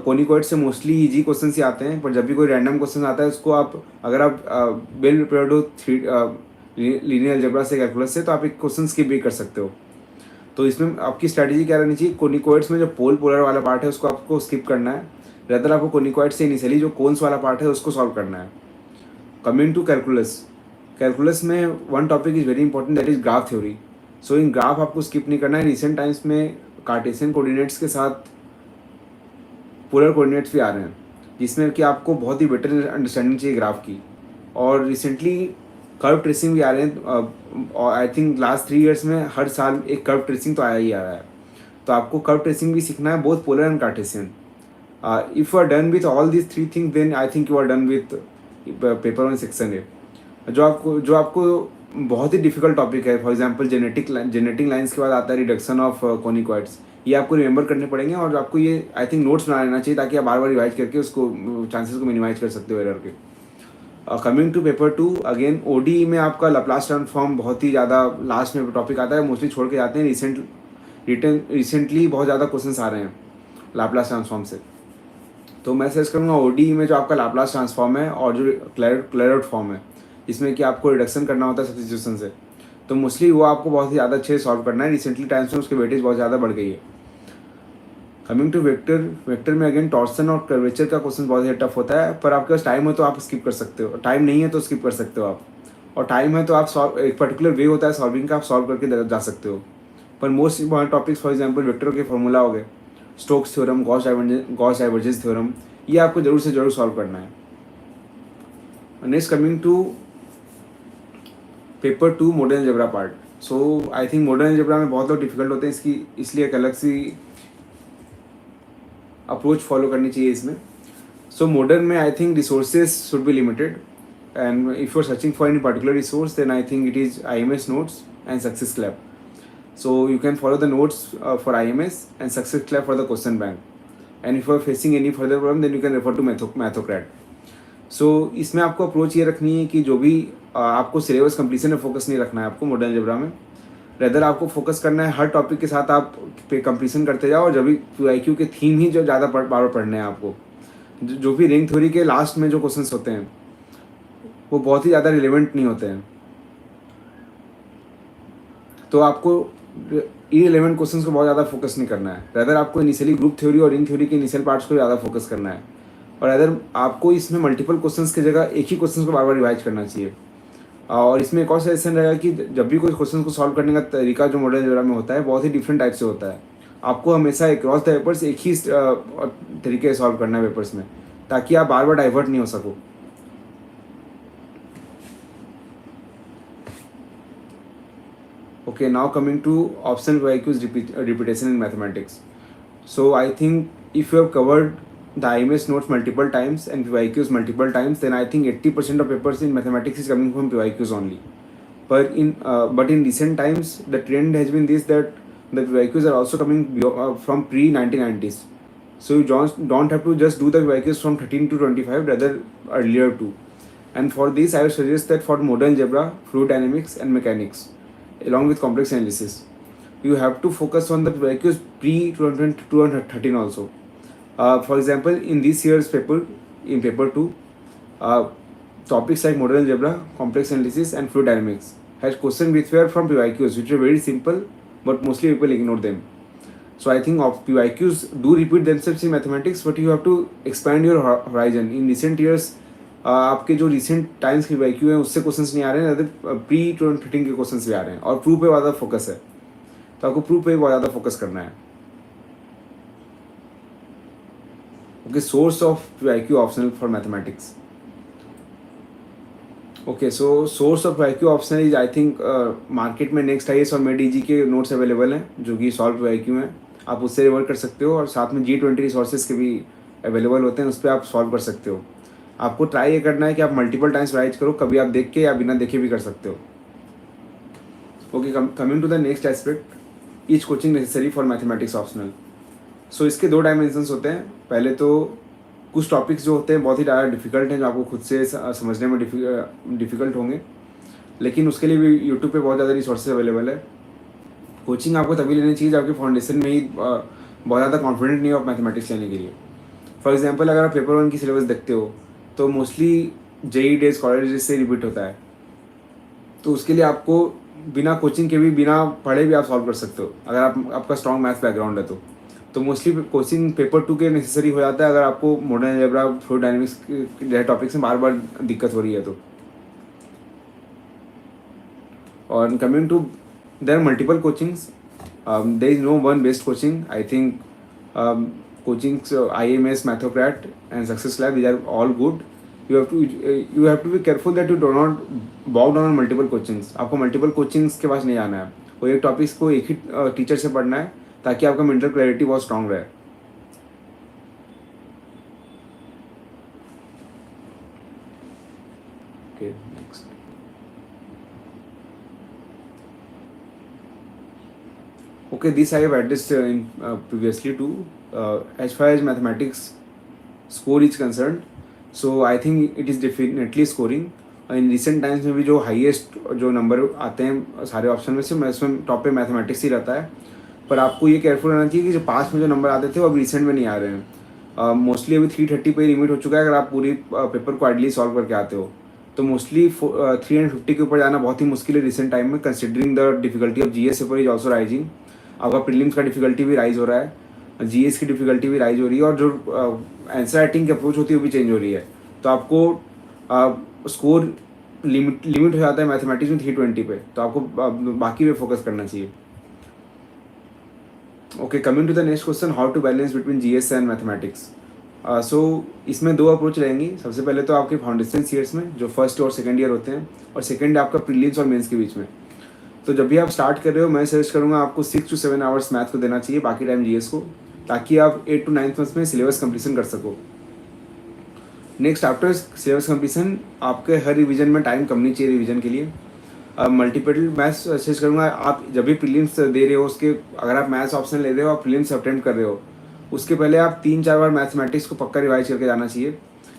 कोनिकॉइड से मोस्टली इजी क्वेश्चन ही आते हैं, पर जब भी कोई रैंडम क्वेश्चन आता है उसको आप अगर आप वेल प्रिपेयर्ड हो लीनियर अलजेब्रा से, कैलकुलस से, तो आप एक क्वेश्चन स्किप भी कर सकते हो. तो इसमें आपकी स्ट्रैटेजी क्या रहनी चाहिए? कोनिकॉइड्स में जो पोलर वाला पार्ट है उसको आपको स्किप करना है. रेदर आपको कोनिकॉइड से इनिशियली जो कोन्स वाला पार्ट है उसको सॉल्व करना है. कमिंग टू कैलकुलस में one topic is very important, that is graph theory. So in graph आपको स्किप नहीं करना है. रिसेंट टाइम्स में कार्टेशियन कोऑर्डिनेट्स के साथ पोलर कोऑर्डिनेट्स भी आ रहे हैं, जिसमें कि आपको बहुत ही बेटर अंडरस्टैंडिंग चाहिए ग्राफ की. और रिसेंटली कर्व ट्रेसिंग भी आ रहे हैं, और आई थिंक लास्ट 3 ईयर्स में हर साल एक कर्व ट्रेसिंग तो आया ही आ रहा है. तो आपको कर्व ट्रेसिंग भी सीखना है, both polar and cartesian. If you are done with all these 3 things, then I think you are done with paper 1 section A. जो आपको बहुत ही डिफिकल्ट टॉपिक है. फॉर एग्जांपल जेनेटिक लाइंस के बाद आता है रिडक्शन ऑफ कोनिकॉइड्स. ये आपको रिमेंबर करने पड़ेंगे और आपको ये आई थिंक नोट्स बना लेना चाहिए ताकि आप बार बार रिवाइज करके उसको चांसेस को मिनिमाइज कर सकते हो एरर के। Coming to paper 2, again OD में आपका लैप्लास ट्रांसफॉर्म बहुत ही ज़्यादा लास्ट में टॉपिक आता है, मोस्टली छोड़ के जाते हैं। रिसेंटली बहुत ज़्यादा क्वेश्चंस आ रहे हैं लैप्लास ट्रांसफॉर्म से, तो मैं सजेस्ट करूँगा ओडी में जो आपका लैप्लास ट्रांसफॉर्म है और जो क्लैरोट फॉर्म है, इसमें कि आपको रिडक्शन करना होता है सब्स्टिट्यूशन से, तो मोस्टली वो आपको बहुत ही ज़्यादा अच्छे सॉल्व करना है। रिसेंटली टाइम्स में उसकी वेटेज बहुत ज़्यादा बढ़ गई है। कमिंग टू वेक्टर में अगेन टॉर्सन और कर्वेचर का क्वेश्चन बहुत ही टफ होता है, पर आपके पास टाइम हो तो आप स्किप कर सकते हो, टाइम नहीं है तो स्किप कर सकते हो आप, और टाइम है तो आप सॉल्व एक पर्टिकुलर वे होता है सॉल्विंग का, आप सॉल्व करके जा सकते हो। पर most important topics for example vector के फॉर्मूला हो गए, Stokes theorem, Gauss divergence theorem, ये आपको जरूर से जरूर सॉल्व करना है। Next coming to paper 2 modern algebra part. So I think modern algebra में बहुत लोग डिफिकल्ट होते हैं, इसकी इसलिए एक अलग सी अप्रोच फॉलो करनी चाहिए इसमें। सो मॉडर्न में I think resources should be limited, and if you are searching for any particular resource then I think it is IMS notes and success club. So you can follow the notes for IMS and Success Club for the question bank. And if you are facing any further problem, then you can refer to Mathocrat. So इसमें आपको approach ये रखनी है कि जो भी आपको syllabus completion में फोकस नहीं रखना है आपको मॉडर्न अलजेब्रा में, रेदर आपको फोकस करना है हर टॉपिक के साथ आप कंप्लीशन करते जाओ, और जब भी PYQ के थीम ही जो ज़्यादा बार बार पढ़ने हैं आपको। जो भी रिंग थ्योरी के लास्ट में जो क्वेश्चंस होते हैं वो बहुत ही ज़्यादा रिलेवेंट नहीं होते हैं, तो आपको इरेलेवेंट क्वेश्चंस को बहुत ज़्यादा फोकस नहीं करना है, रेदर आपको इनिशियली ग्रुप थ्योरी और रिंग थ्योरी के इनिशियल पार्ट्स को ज़्यादा फोकस करना है, और अदर आपको इसमें मल्टीपल क्वेश्चंस की जगह एक ही क्वेश्चन को बार बार रिवाइज करना चाहिए। और इसमें एक और सजेशन रहेगा कि जब भी कोई क्वेश्चन को सॉल्व करने का तरीका जो मॉडर्न अलजेब्रा में होता है बहुत ही डिफरेंट टाइप से होता है, आपको हमेशा अक्रॉस द पेपर्स एक ही तरीके से सॉल्व करना है पेपर्स में, ताकि आप बार बार डाइवर्ट नहीं हो सको। Okay, now coming to optional PYQs repetition in mathematics. So I think if you have covered the IMS notes multiple times and PYQs multiple times, then I think 80% of papers in mathematics is coming from PYQs only. But in recent times, the trend has been this, that the PYQs are also coming from pre-1990s. So you don't have to just do the PYQs from 13 to 25, rather earlier too. And for this, I would suggest that for modern algebra, fluid dynamics, and mechanics, along with complex analysis, you have to focus on the PYQs pre-2013 also. For example, in this year's paper, in paper 2, topics like modern algebra, complex analysis, and fluid dynamics has questions which were from PYQs, which are very simple, but mostly people ignore them. So I think PYQs do repeat themselves in mathematics, but you have to expand your horizon. In recent years, आपके जो recent times की PYQ है उससे questions नहीं आ रहे हैं, pre-2013 के questions भी आ रहे हैं, और प्रूफ पे ज़्यादा फोकस है, तो आपको प्रूफ पे बहुत ज़्यादा फोकस करना है। Okay, source of PYQ optional for mathematics. Okay, so source of PYQ optional is I think market में नेक्स्ट IAS और MED के नोट्स अवेलेबल हैं जो कि सॉल्व PYQ हैं, आप उससे रिवर्ट कर सकते हो, और साथ में G20 रिसोर्सेज के भी अवेलेबल होते हैं, उस पर आप सॉल्व कर सकते हो। आपको ट्राई ये करना है कि आप मल्टीपल टाइम्स राइज करो, कभी आप देख के या बिना देखे भी कर सकते हो। Okay, coming to the next aspect, each coaching necessary for mathematics optional. So इसके 2 डायमेंशंस होते हैं। पहले तो कुछ टॉपिक्स जो होते हैं बहुत ही ज़्यादा डिफिकल्ट हैं, जो आपको खुद से समझने में डिफिकल्ट होंगे, लेकिन उसके लिए भी यूट्यूब पे बहुत ज़्यादा रिसोर्सेज अवेलेबल है। कोचिंग आपको तभी लेनी चाहिए जब आपके फाउंडेशन में ही बहुत ज़्यादा कॉन्फिडेंट नहीं हो आप मैथमेटिक्स लेने के लिए। फॉर एग्जाम्पल, अगर आप पेपर 1 की सिलेबस देखते हो तो मोस्टली JEE डेज कॉलेज से रिपीट होता है, तो उसके लिए आपको बिना कोचिंग के भी, बिना पढ़े भी आप सॉल्व कर सकते हो अगर आपका स्ट्रॉन्ग मैथ्स बैकग्राउंड है तो मोस्टली कोचिंग पेपर 2 के नेसेसरी हो जाता है अगर आपको मॉडर्न अलजेब्रा, फ्लूइड डायनामिक्स जैसे टॉपिक्स में बार बार दिक्कत हो रही है तो। और coming to, there are multiple coachings, there is no one best coaching. I think coachings, IMS, Mathocrat, and Success Lab, these are all good. You have to be careful that you do not bog down on multiple coachings. आपको multiple coachings के पास नहीं जाना है, वो एक topics को एक ही teacher से पढ़ना है ताकि आपका मेंटल क्लैरिटी बहुत स्ट्रांग रहे। Okay, next. Okay, this I have addressed previously too. As far as mathematics score is concerned, so I think it is definitely scoring. In recent times में भी जो हाईएस्ट जो नंबर आते हैं सारे option में से, मैं उसमें टॉप पे मैथमेटिक्स ही रहता है. पर आपको ये केयरफुल रहना चाहिए कि जो पास में जो नंबर आते थे वो अब रिसेंट में नहीं आ रहे हैं. मोस्टली अभी 330 पे लिमिट हो चुका है अगर आप पूरी पेपर को आइडली सॉल्व करके आते हो. तो मोस्टली 350 के ऊपर जाना बहुत ही मुश्किल है रिसेंट टाइम में, considering the difficulty of GS paper is also rising. आपका प्रीलिम्स का डिफिकल्टी भी राइज हो रहा है, जीएस की डिफिकल्टी भी राइज हो रही है, और जो आंसर राइटिंग की अप्रोच होती है वो भी चेंज हो रही है. तो आपको स्कोर लिमिट हो जाता है मैथमेटिक्स में 320 पे, तो आपको बाकी पे फोकस करना चाहिए. Okay, coming to the next question, how to balance between GS and mathematics. So इसमें दो अप्रोच रहेंगी. सबसे पहले तो आपके फाउंडेशन ईयर्स में जो फर्स्ट और सेकंड ईयर होते हैं, और सेकंड आपका प्रीलिम्स और मेंस के बीच में. तो जब भी आप स्टार्ट कर रहे हो, मैं सजेस्ट करूँगा आपको 6 to 7 आवर्स मैथ को देना चाहिए, बाकी टाइम जीएस को, ताकि आप 8 to 9 मंथ्स में सिलेबस कंप्लीसन कर सको. नेक्स्ट, आफ्टर सिलेबस कंप्लीसन आपके हर रिवीजन में टाइम कम नहीं चाहिए रिवीजन के लिए. मल्टीपल मैथ्स सजेस्ट करूँगा. आप जब भी प्रीलिम्स दे रहे हो, उसके अगर आप मैथ्स ऑप्शन ले रहे हो, आप प्रीलिम्स अटेम्प्ट कर रहे हो, उसके पहले आप 3-4 बार मैथमेटिक्स को पक्का रिवाइज करके जाना चाहिए.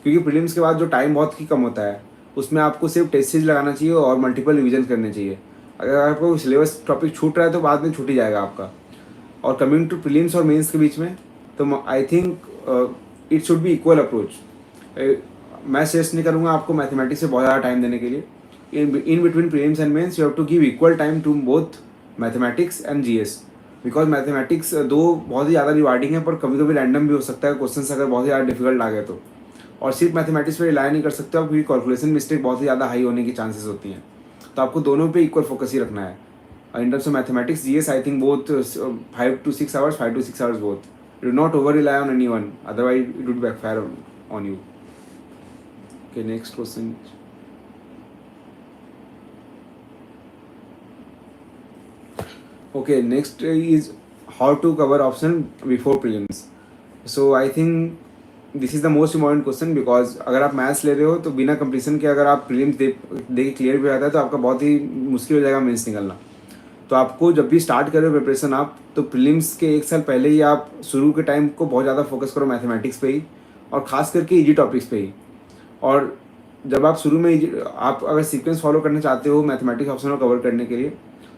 क्योंकि प्रीलिम्स के बाद जो टाइम बहुत ही कम होता है, उसमें आपको सिर्फ टेस्ट सीरीज लगाना चाहिए और मल्टीपल रिवीजन करने चाहिए. अगर आपको सिलेबस टॉपिक छूट रहा है तो बाद में छूट ही जाएगा आपका. और कमिंग टू प्रीलिम्स और मेंस के बीच में, तो आई think it should be equal approach. मैं सजेस्ट नहीं करूँगा आपको मैथमेटिक्स से बहुत ज़्यादा टाइम देने के लिए. In between prelims and mains you have to give equal time to both mathematics and GS. Because mathematics दो बहुत ही ज़्यादा रिवार्डिंग है, पर कभी कभी रैंडम भी हो सकता है क्वेश्चन अगर बहुत ही ज़्यादा डिफिकल्ट आ गए तो. और सिर्फ मैथमेटिक्स पे रिलाई नहीं कर सकते आप, क्योंकि कैलकुलेशन मिस्टेक बहुत ही ज़्यादा हाई होने की चांसेस होती हैं. तो आपको दोनों पे इक्वल फोकस ही रखना है. In terms of mathematics GS, I think both 5 to 6 hours, 5 to 6 hours both. Do not over rely on anyone, otherwise it would backfire on you. Okay, next question. Okay, next is how to cover option before prelims. So I think this is the most important question, because अगर आप maths ले रहे हो तो बिना completion के अगर आप प्रीलिम्स दे के क्लियर भी हो जाता है तो आपका बहुत ही मुश्किल हो जाएगा मेंस निकलना. तो आपको जब भी स्टार्ट करो प्रिपरेशन आप, तो प्रीलिम्स के 1 साल पहले ही आप शुरू के टाइम को बहुत ज़्यादा फोकस करो मैथमेटिक्स पे ही, और ख़ास करके इजी टॉपिक्स पे ही. और जब आप शुरू में आप अगर सीक्वेंस फॉलो करना चाहते हो मैथमेटिक्स ऑप्शन को कवर करने के लिए,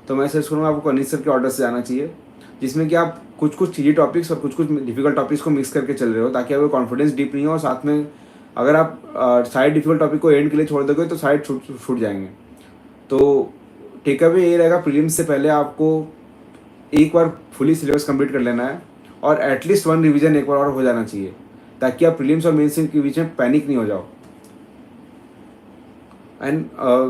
तो मैं सजेस्ट करूँगा आपको अनिल सर के ऑर्डर से जाना चाहिए, जिसमें कि आप कुछ इजी टॉपिक्स और कुछ डिफिकल्ट टॉपिक्स को मिक्स करके चल रहे हो, ताकि आपका कॉन्फिडेंस डीप नहीं हो. और साथ में अगर आप साइड डिफिकल्ट टॉपिक को एंड के लिए छोड़ दोगे तो साइड छूट जाएंगे. तो टेक अवे ये रहेगा, प्रीलिम्स से पहले आपको एक बार फुली सिलेबस कंप्लीट कर लेना है, और एटलीस्ट 1 रिवीजन एक बार और हो जाना चाहिए, ताकि आप प्रीलिम्स और मेंस के बीच में पैनिक नहीं हो जाओ. And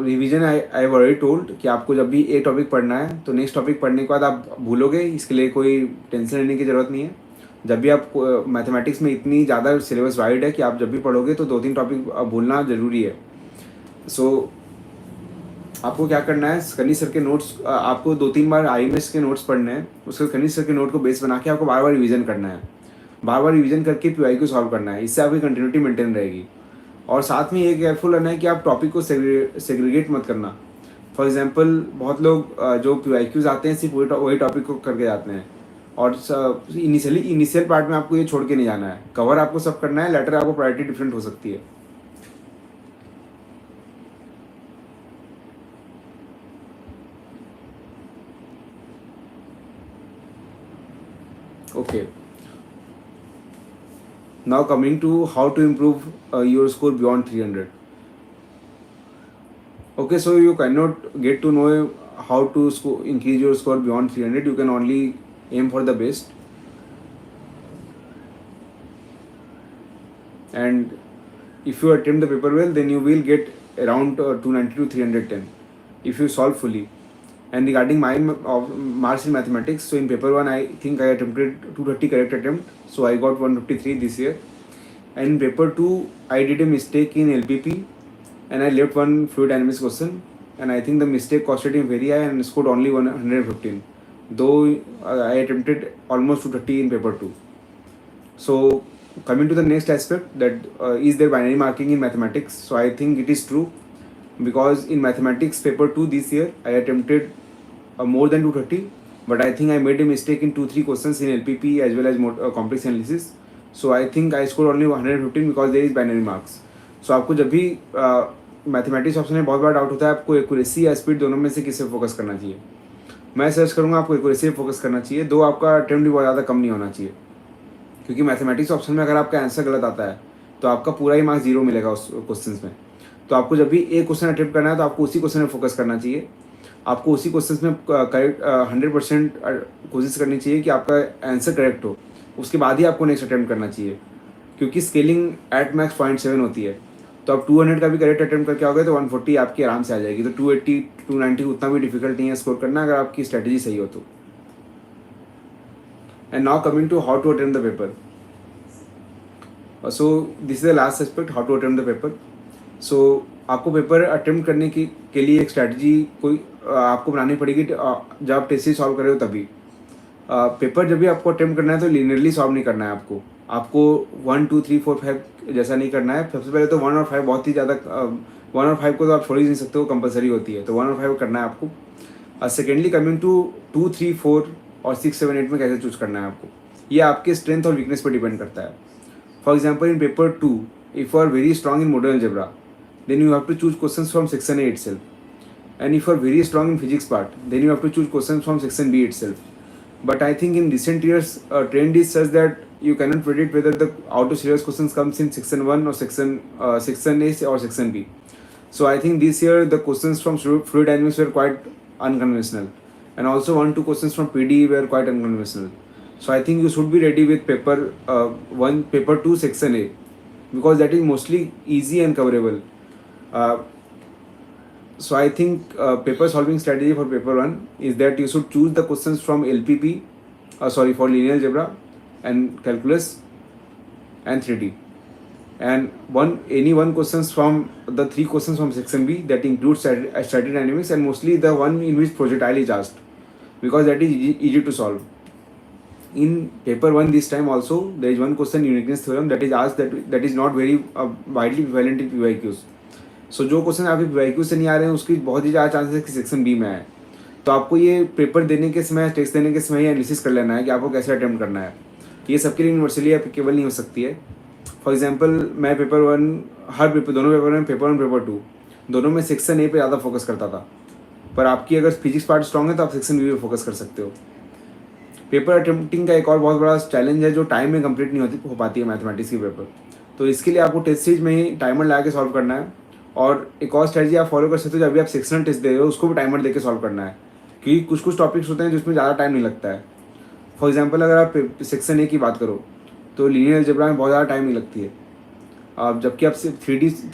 revision I already told कि आपको जब भी एक टॉपिक पढ़ना है तो नेक्स्ट टॉपिक पढ़ने के बाद आप भूलोगे, इसके लिए कोई टेंशन लेने की ज़रूरत नहीं है. जब भी आप मैथमेटिक्स में इतनी ज़्यादा सिलेबस वाइड है कि आप जब भी पढ़ोगे तो 2-3 टॉपिक भूलना ज़रूरी है. सो आपको क्या करना है, कनीश सर के नोट्स आपको 2-3 बार IMS के नोट्स पढ़ने हैं, उसके कनीश सर के नोट को बेस बना के आपको बार बार रिवीजन करना है, बार बार रिवीजन करके PY को सॉल्व करना है. इससे आपकी कंटिन्यूटी मेंटेन रहेगी. और साथ में ये केयरफुल रहना है कि आप टॉपिक को सेग्रीगेट मत करना. फॉर एग्जांपल बहुत लोग जो PYQs आते हैं सिर्फ वही टॉपिक को करके जाते हैं, और इनिशियल पार्ट में आपको ये छोड़ के नहीं जाना है. कवर आपको सब करना है, लेटर आपको प्रायोरिटी डिफरेंट हो सकती है. Okay. Now coming to how to improve your score beyond 300. Okay, so you cannot get to know how to increase your score beyond 300. You can only aim for the best. And if you attempt the paper well, then you will get around 290 to 310 if you solve fully. And regarding my marks in mathematics, so in paper 1 I think I attempted 230 correct attempt, so I got 153 this year. And in paper 2 I did a mistake in LPP and I left one fluid dynamics question, and I think the mistake costed him very high and scored only 115, though I attempted almost 230 in paper 2. So coming to the next aspect, that is there binary marking in mathematics? So I think it is true, because in mathematics paper 2 this year I attempted more than 230, but I think I made a mistake in 2-3 questions in LPP as well as complex analysis. So I think I scored only 115 because there is binary marks. So आपको जब भी mathematics option में बहुत बड़ा doubt होता है आपको accuracy या स्पीड दोनों में से किसे फोकस करना चाहिए. मैं सजेस्ट करूँगा आपको एक्यूरेसी पे फोकस करना चाहिए, दो आपका अटेम्प्ट भी बहुत ज़्यादा कम नहीं होना चाहिए, क्योंकि मैथमेटिक्स ऑप्शन में अगर आपका आंसर गलत आता है तो आपका पूरा ही मार्क्स 0 मिलेगा उस क्वेश्चन में. तो आपको जब भी एक क्वेश्चन अटेम्प्ट करना है तो आपको उसी क्वेश्चन में फोकस करना चाहिए, आपको उसी क्वेश्चन में करेक्ट 100% कोशिश करनी चाहिए कि आपका आंसर करेक्ट हो, उसके बाद ही आपको नेक्स्ट अटेम्प्ट करना चाहिए, क्योंकि स्केलिंग एट मैक्स 0.7 होती है. तो आप 200 का भी करेक्ट अटेम्प्ट करके आओगे तो 140 आपकी आराम से आ जाएगी. तो 280 290 उतना भी डिफिकल्ट नहीं है स्कोर करना अगर आपकी स्ट्रेटजी सही हो तो. And now coming to how to attempt the paper. So this is the last aspect, how to attempt the paper. So आपको पेपर अटेम्प्ट करने के लिए एक स्ट्रैटेजी कोई आपको बनानी पड़ेगी जब आप टेस्ट सीरीज सॉल्व कर रहे हो तभी. पेपर जब भी आपको अटेम्प्ट करना है तो लिनियरली सॉल्व नहीं करना है आपको 1 2 3 4 5 जैसा नहीं करना है. सबसे पहले तो 1 और 5 बहुत ही ज़्यादा 1 और 5 को तो आप छोड़ ही नहीं सकते हो, कंपलसरी होती है, तो 1 और 5 करना है आपको. सेकेंडली कमिंग टू 2 3 4 और 6 7 8 में कैसे चूज करना है आपको, ये आपके स्ट्रेंथ और वीकनेस पर डिपेंड करता है. For example in paper 2 if you are very strong in model algebra then you have to choose questions from section A itself. And if you are very strong in physics part, then you have to choose questions from section B itself. But I think in recent years, trend is such that you cannot predict whether the out of syllabus questions comes in section 1 or section A or section B. So I think this year the questions from fluid dynamics were quite unconventional, and also 1-2 questions from PD were quite unconventional. So I think you should be ready with paper 2 section A, because that is mostly easy and coverable. So I think paper solving strategy for paper 1 is that you should choose the questions from LPP, for linear algebra and calculus and 3D, and any one questions from the 3 questions from section B that includes static dynamics, and mostly the one in which projectile is asked, because that is easy to solve. In paper 1 this time also there is one question, uniqueness theorem, that is asked, that is not very widely prevalent in PYQs. सो जो question आपके PYQ से नहीं आ रहे हैं उसकी बहुत ही ज़्यादा chances है कि सेक्शन बी में आए. तो आपको ये पेपर देने के समय, टेस्ट देने के समय एनालिसिस कर लेना है कि आपको कैसे अटेम्प्ट करना है. ये सबके लिए यूनिवर्सली एप्लीकेबल नहीं हो सकती है. फॉर एग्जांपल मैं पेपर 1 दोनों पेपर में, पेपर 1 पेपर 2 दोनों में सेक्शन ए पे ज़्यादा फोकस करता था, पर आपकी अगर फिजिक्स पार्ट स्ट्रॉन्ग है तो आप सेक्शन बी पे फोकस कर सकते हो. पेपर अटेम्प्टिंग का एक और बहुत बड़ा चैलेंज है जो टाइम में कंप्लीट नहीं हो पाती है मैथमेटिक्स की पेपर. तो इसके लिए आपको टेस्ट सीरीज में ही टाइमर लगा के सॉल्व करना है. और एक और स्ट्रेटजी आप फॉलो कर सकते हो, जब भी आप सेक्शनल टेस्ट दे रहे हो उसको भी टाइमर देके सॉल्व करना है, क्योंकि कुछ टॉपिक्स होते हैं जिसमें ज़्यादा टाइम नहीं लगता है. फॉर एग्जांपल अगर आप सेक्शन ए की बात करो तो लीनियर अलजेब्रा में बहुत ज़्यादा टाइम नहीं लगती है, जबकि आप सिर्फ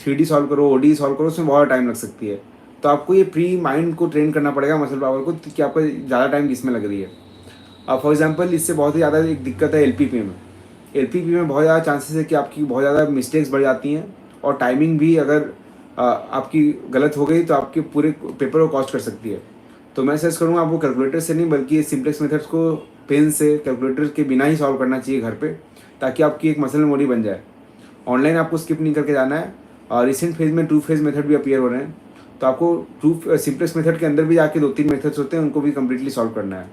3D सॉल्व करो, ODE सॉल्व करो, उसमें बहुत टाइम लग सकती है. तो आपको ये प्री माइंड को ट्रेन करना पड़ेगा, मसल पावर को, कि आपको ज़्यादा टाइम किसमें लग रही है. फॉर एग्जाम्पल इससे बहुत ही ज़्यादा एक दिक्कत है LPP में बहुत ज़्यादा चांसेस है कि आपकी बहुत ज़्यादा मिस्टेक्स बढ़ जाती हैं, और टाइमिंग भी अगर आपकी गलत हो गई तो आपके पूरे पेपर को कॉस्ट कर सकती है. तो मैं सजेस्ट करूँगा आपको कैलकुलेटर से नहीं बल्कि सिंपलेक्स मेथड्स को पेन से, कैलकुलेटर के बिना ही सॉल्व करना चाहिए घर पे, ताकि आपकी एक मसल मेमोरी बन जाए. ऑनलाइन आपको स्किप नहीं करके जाना है. और रिसेंट फेज में 2 फेज मेथड भी अपीयर हो रहे हैं, तो आपको सिंपलेक्स मेथड के अंदर भी जाके 2-3 मेथड्स होते हैं, उनको भी कम्प्लीटली सॉल्व करना है.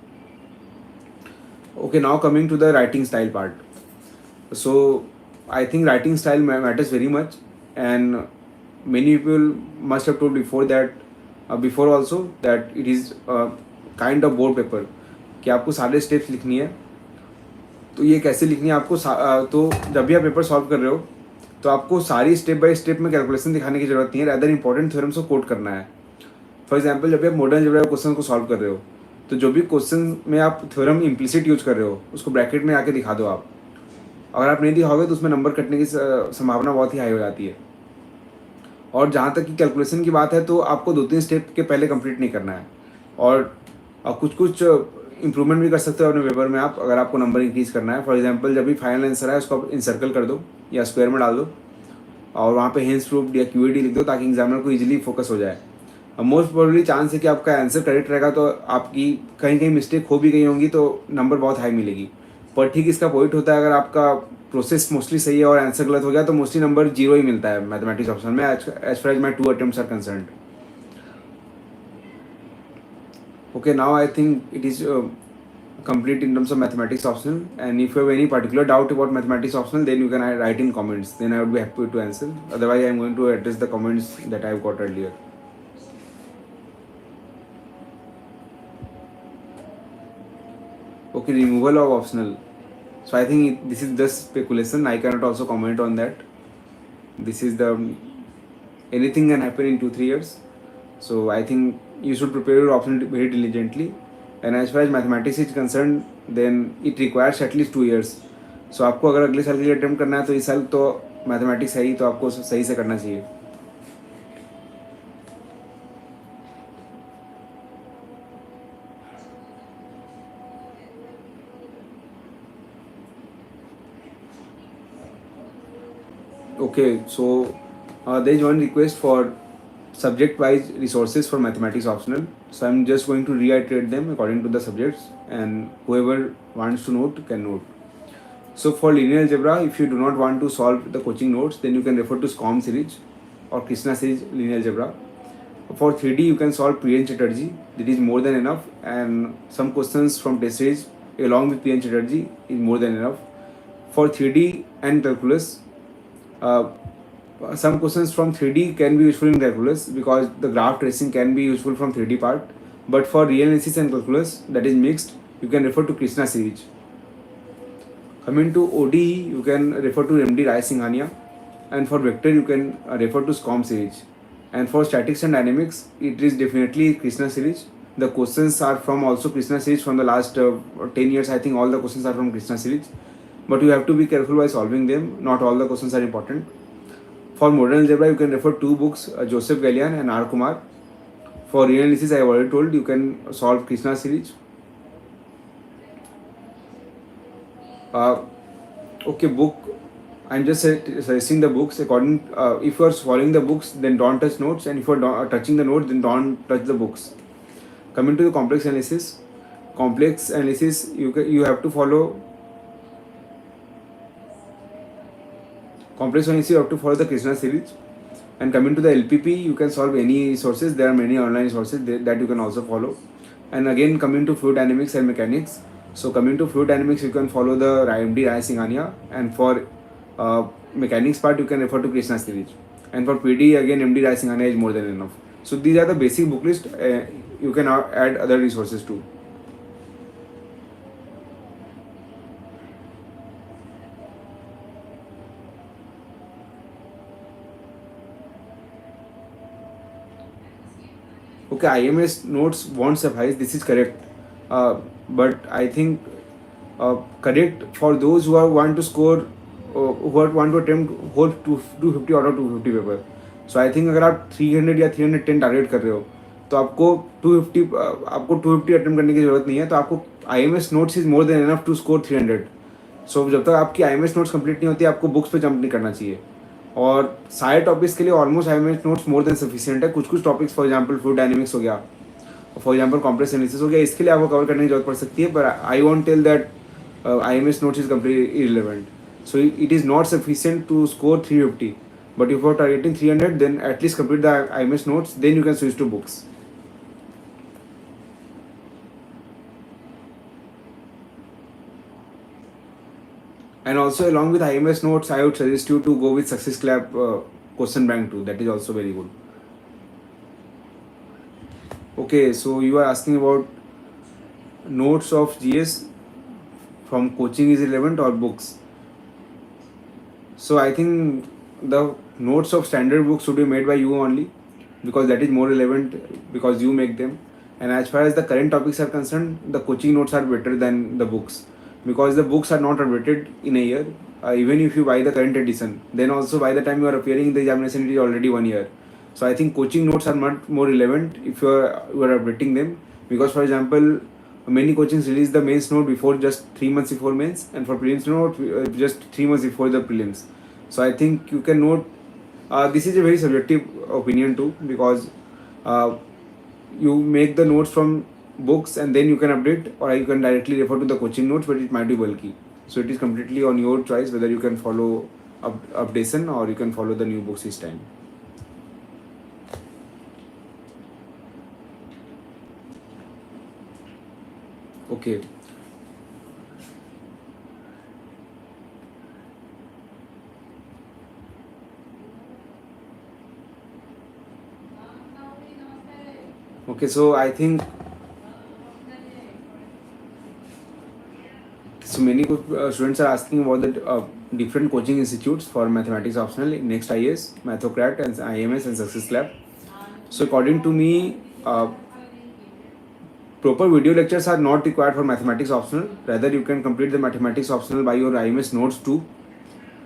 Okay, now coming to the writing style part. So I think writing style matters very much, and many people must have told before also that it is a kind of board paper, कि आपको सारे steps लिखनी है. तो ये कैसे लिखनी है आपको, तो जब भी आप पेपर सॉल्व कर रहे हो तो आपको सारी स्टेप बाय स्टेप में कैलकुलेशन दिखाने की जरूरत नहीं है, रैदर इंपॉर्टेंट थ्योरम्स को कोट करना है. फॉर एग्जांपल जब भी आप मॉडर्न अलजेब्रा क्वेश्चन को सॉल्व कर रहे हो तो जो भी क्वेश्चन में आप थ्योरम इम्प्लिसिट यूज कर रहे हो उसको ब्रैकेट में आके दिखा दो आप. अगर आप नहीं दिखाओगे तो उसमें नंबर कटने की संभावना बहुत ही हाई हो जाती है. और जहाँ तक कि कैलकुलेशन की बात है तो आपको 2-3 स्टेप के पहले कंप्लीट नहीं करना है, और कुछ इंप्रूवमेंट भी कर सकते हो अपने पेपर में आप, अगर आपको नंबर इंक्रीज़ करना है. फॉर एग्जांपल जब भी फाइनल आंसर है उसको आप इंसर्कल कर दो या स्क्वायर में डाल दो, और वहाँ पे हेंस प्रूव्ड या QED लिख दो, ताकि एग्जामिनर को इजीली फोकस हो जाए. मोस्ट प्रोबेबली चांस है कि आपका आंसर करेक्ट रहेगा, तो आपकी कहीं मिस्टेक हो भी गई होंगी तो नंबर बहुत हाई मिलेगी. पर ठीक इसका पॉइंट होता है, अगर आपका प्रोसेस मोस्टली सही है और आंसर गलत हो गया तो मोस्टली नंबर 0 ही मिलता है मैथमेटिक्स ऑप्शन में, as far as my 2 attempts are concerned. Okay, now I think it is complete in terms of mathematics optional. And if you have any particular doubt about mathematics optional, then you can write in comments. Then I would be happy to answer. Otherwise, I'm going to address the comments that I've got earlier. Okay, removal of optional. So I think this is just speculation. I cannot also comment on that. This is the anything can happen in 2-3 years. So I think you should prepare your option very diligently. And as far as mathematics is concerned, then it requires at least 2 years. So आपको अगर अगले साल के लिए attempt करना है तो इस साल तो मैथमेटिक्स है ही, तो आपको सही से करना चाहिए. Okay, so there is one request for subject-wise resources for mathematics optional. So I'm just going to reiterate them according to the subjects, and whoever wants to note can note. So for linear algebra, if you do not want to solve the coaching notes, then you can refer to SCOM series or Krishna series linear algebra. For 3D, you can solve Priyan Chatterjee. That is more than enough, and some questions from test series along with Priyan Chatterjee is more than enough. For 3D and calculus, uh, some questions from 3D can be useful in calculus because the graph tracing can be useful from 3D part. But for real analysis and calculus, that is mixed, you can refer to Krishna series. Coming to ODE, you can refer to MD Rai Singhania, and for vector, you can refer to SCOM series. And for statics and dynamics, it is definitely Krishna series. The questions are from also Krishna series from the last 10 years. I think all the questions are from Krishna series. But you have to be careful while solving them. Not all the questions are important. For modern algebra, you can refer two books, Joseph Gallian and R. Kumar. For real analysis, I have already told you can solve Krishna series. Okay, book. I'm just suggesting the books according. If you are following the books, then don't touch notes, and if you are touching the notes, then don't touch the books. Coming to the complex analysis, you have to follow. Complex analysis, you have to follow the Krishna series. And coming to the LPP, you can solve any sources. There are many online sources that you can also follow. And again, coming to fluid dynamics and mechanics. So coming to fluid dynamics, you can follow the MD Rai Singhania. And for mechanics part, you can refer to Krishna series. And for PD, again, MD Rai Singhania is more than enough. So these are the basic book list. You can add other resources too. Okay, IMS notes won't suffice. This is correct. But I think correct for those who want to score, who want to attempt whole 250 out of 250 paper. So I think अगर आप 300 या 310 target कर रहे हो तो आपको 250 attempt करने की जरूरत नहीं है. तो आपको IMS notes is more than enough to score 300. सो जब तक आपकी IMS नोट्स कंप्लीट नहीं होती आपको बुक्स पे जंप नहीं करना चाहिए. और सारे टॉपिक्स के लिए almost IMS notes more than sufficient है. कुछ topics for example fluid dynamics हो गया, फॉर एग्जांपल कॉम्प्लेक्स एनालिसिस हो गया, इसके लिए आपको कवर करने की जरूरत पड़ सकती है. पर I want tell that IMS notes is completely irrelevant. So it is not sufficient to score 350. But if you are targeting 300, then at least complete the IMS notes. Then you can switch to books. And also along with IMS notes, I would suggest you to go with Success Club question bank too. That is also very good. Okay, so you are asking about notes of GS from coaching is relevant or books. So I think the notes of standard books should be made by you only because that is more relevant because you make them. And as far as the current topics are concerned, the coaching notes are better than the books because the books are not updated in a year. Even if you buy the current edition, then also by the time you are appearing in the examination, it is already 1 year. So I think coaching notes are much more relevant if you are updating them because, for example, many coachings release the mains note before just 3 months before mains, and for prelims note just 3 months before the prelims. So I think you can note. This is a very subjective opinion too because you make the notes from books and then you can update, or you can directly refer to the coaching notes, but it might be bulky. So it is completely on your choice whether you can follow updation or you can follow the new books each time. Okay, Okay, so I think so many students are asking about the different coaching institutes for mathematics optional in Next IAS, Mathocrat, and IMS and Success Lab. So according to me, proper video lectures are not required for mathematics optional. Rather, you can complete the mathematics optional by your IMS notes too.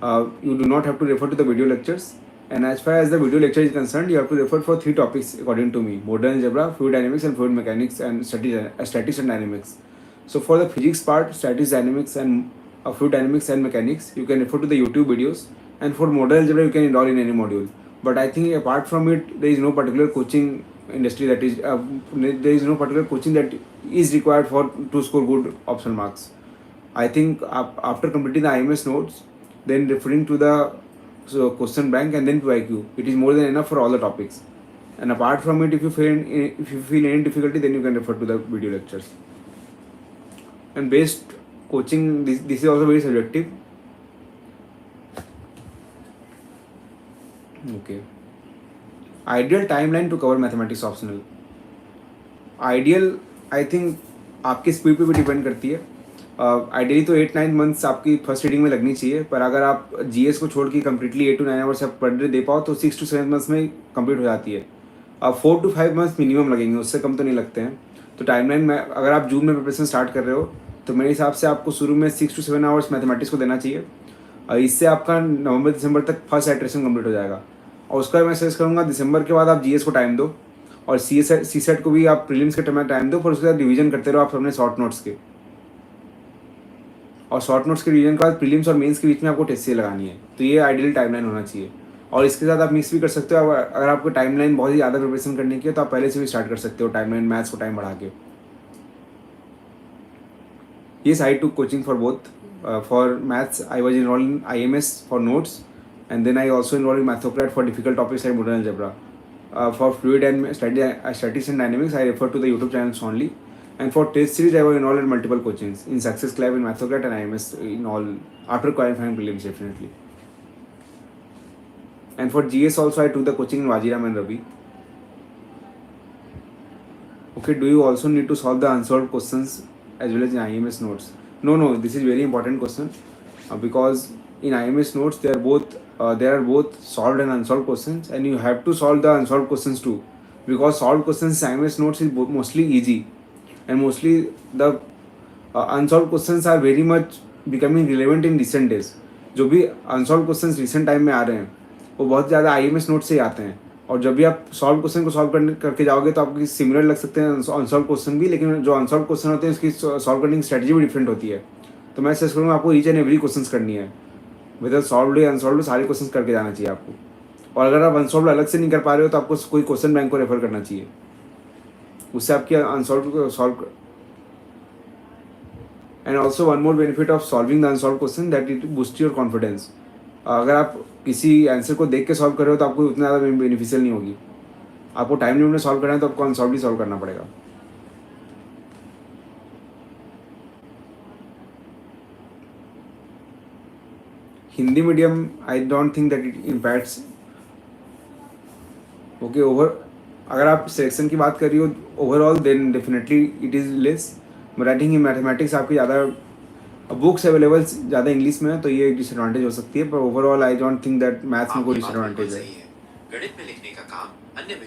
You do not have to refer to the video lectures. And as far as the video lecture is concerned, you have to refer for 3 topics according to me: modern algebra, fluid dynamics, and fluid mechanics, and statics and dynamics. So for the physics part, statics, dynamics, and fluid dynamics and mechanics, you can refer to the YouTube videos. And for modern algebra, you can enroll in any module. But I think apart from it, there is no particular coaching industry that is there is no particular coaching that is required for to score good optional marks. I think after completing the IMS notes, then referring to the question bank and then to IQ, it is more than enough for all the topics. And apart from it, if you feel any difficulty, then you can refer to the video lectures. And based coaching, this is also very subjective. Okay. Ideal timeline to cover mathematics optional. Ideal, I think आपकी speed पे भी depend करती है. Ideally तो 8-9 months आपकी first reading में लगनी चाहिए, पर अगर आप जीएस को छोड़ के कम्प्लीटली 8 to 9 आवर्स आप पर डे दे पाओ तो 6 to 7 मंथ्स में कंप्लीट हो जाती है. अब 4 to 5 मंथ्स मिनिमम लगेंगे, उससे कम तो नहीं लगते हैं. तो टाइमलाइन में अगर आप जून में प्रिपरेशन स्टार्ट कर रहे हो तो मेरे हिसाब से आपको शुरू में 6 to 7 आवर्स मैथमेटिक्स को देना चाहिए. इससे आपका नवंबर दिसंबर तक फर्स्ट आइटरेशन कंप्लीट हो जाएगा. और उसका मैं सजेस्ट करूँगा दिसंबर के बाद आप जीएस को टाइम दो और सी सेट को भी आप प्रीलिम्स के टाइम दो, पर उसके बाद रिवीजन करते रहो आप अपने शॉर्ट नोट्स के. और शॉर्ट नोट्स के रिवीजन के बाद प्रीलिम्स और मेंस के बीच में आपको टेस्ट सीरीज लगानी है. तो ये आइडियल टाइमलाइन होना चाहिए. और इसके साथ आप मिक्स भी कर सकते हो. अगर आपको टाइमलाइन बहुत ही ज़्यादा प्रिपरेशन करने की है तो आप पहले से भी स्टार्ट कर सकते हो टाइमलाइन मैथ्स को टाइम बढ़ा के. Yes, I took coaching for both. For maths, I was enrolled in IMS for notes, and then I also enrolled in Mathocrat for difficult topics like modern algebra. For fluid and statics and dynamics, I refer to the YouTube channels only. And for test series, I was enrolled in multiple coachings in Success Club, in Mathocrat, and IMS in all after qualifying prelims definitely. And for GS also, I took the coaching in Wajiram and Ravi. Okay, do you also need to solve the unsolved questions as well as in IMS notes? No, this is very important question because in IMS notes there are both solved and unsolved questions, and you have to solve the unsolved questions too, because solved questions in IMS notes is mostly easy, and mostly the unsolved questions are very much becoming relevant in recent days. जो भी unsolved questions recent time में आ रहे हैं वो बहुत ज़्यादा IMS notes से ही आते हैं. और जब भी आप सॉल्व क्वेश्चन को सॉल्व करके जाओगे तो आपकी सिमिलर लग सकते हैं अनसॉल्व क्वेश्चन भी, लेकिन जो अनसॉल्व क्वेश्चन होते हैं उसकी सॉल्व करने की स्ट्रेटजी भी डिफरेंट होती है. तो मैं सजेस्ट करूँगा आपको ईच एंड एवरी क्वेश्चन करनी है, वेदर सॉल्व या अनसॉल्व सारे क्वेश्चन करके जाना चाहिए आपको. और अगर आप अनसॉल्व अलग से नहीं कर पा रहे हो तो आपको कोई क्वेश्चन बैंक को रेफर करना चाहिए, उससे आपकी unsolved solve. And also one more benefit of solving the unsolved question that it boost your confidence. अगर आप किसी आंसर को देख के सॉल्व कर रहे हो तो आपको उतना ज़्यादा बेनिफिशियल नहीं होगी. आपको टाइम लिमिट में सॉल्व करना है तो आपको अनसॉल्व भी सॉल्व करना पड़ेगा. Hindi medium I don't think that it impacts. Okay, अगर आप सिलेक्शन की बात कर रही हो overall then definitely it is less. Writing in mathematics आपकी ज़्यादा बुक्स अवेलेबल ज़्यादा इंग्लिश में है तो ये डिसएडवांटेज हो सकती है, पर overall I don't think that maths में कोई डिसएडवांटेज है. गणित में लिखने का काम अन्य में.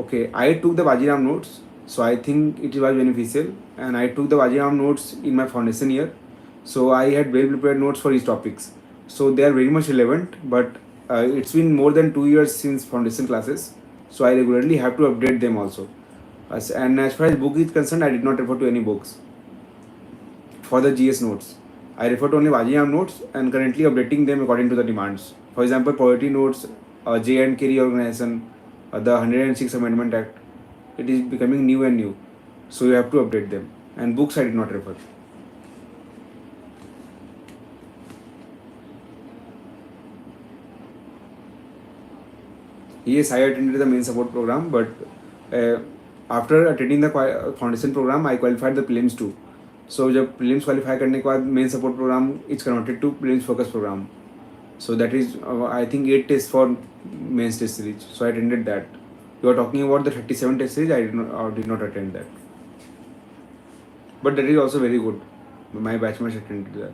Okay, I took the Wajiram notes, so I think it was beneficial, and I took the Wajiram notes in my foundation year, so I had well prepared notes for each topics, so they are very much relevant. But it's been more than 2 years since foundation classes, so I regularly have to update them also. And as far as book is concerned, I did not refer to any books for the GS notes. I refer to only Wajiram notes and currently updating them according to the demands. For example, poetry notes, J&K reorganization, the 106 Amendment Act, it is becoming new and new, so you have to update them. And books I did not refer. Yes, I attended the main support program, but after attending the foundation program, I qualified the prelims too. So जब prelims qualify करने के बाद main support program is converted to prelims focus program. So that is, I think 8 tests for mains test series. So I attended that. You are talking about the 37 test series. I did not attend that. But that is also very good. My batchmates attended that.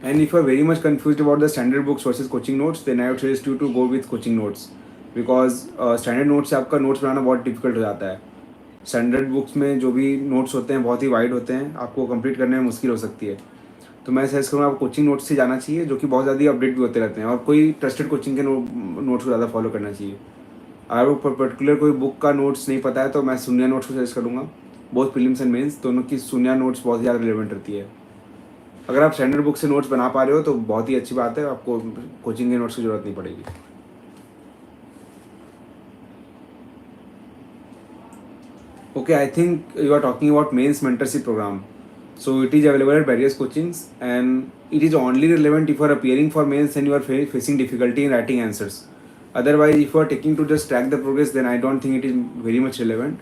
And if you are very much confused about the standard books versus coaching notes, then I would suggest you to go with coaching notes, because standard note से आपका notes बनाना बहुत difficult हो जाता है. Standard books में जो भी notes होते हैं बहुत ही वाइड होते हैं, आपको कंप्लीट करने में मुश्किल हो सकती है. तो मैं सजेस्ट करूँगा आपको कोचिंग नोट्स से जाना चाहिए, जो कि बहुत ज़्यादा अपडेट भी होते रहते हैं, और कोई ट्रस्टेड कोचिंग के नोट्स को ज़्यादा फॉलो करना चाहिए. अगर वो पर्टिकुलर कोई बुक का नोट्स नहीं पता है तो मैं सुनिया नोट्स को सजेस्ट करूँगा. बोथ प्रीलिम्स एंड मेंस दोनों की सुनिया नोट्स बहुत ज़्यादा रिलेवेंट रहती है. अगर आप स्टैंडर्ड बुक से नोट्स बना पा रहे हो तो बहुत ही अच्छी बात है, आपको कोचिंग के नोट्स की ज़रूरत नहीं पड़ेगी. Okay, I think you are talking about mains mentorship program. So it is available at various coachings, and it is only relevant if you are appearing for mains and you are facing difficulty in writing answers. Otherwise, if you are taking to just track the progress, then I don't think it is very much relevant.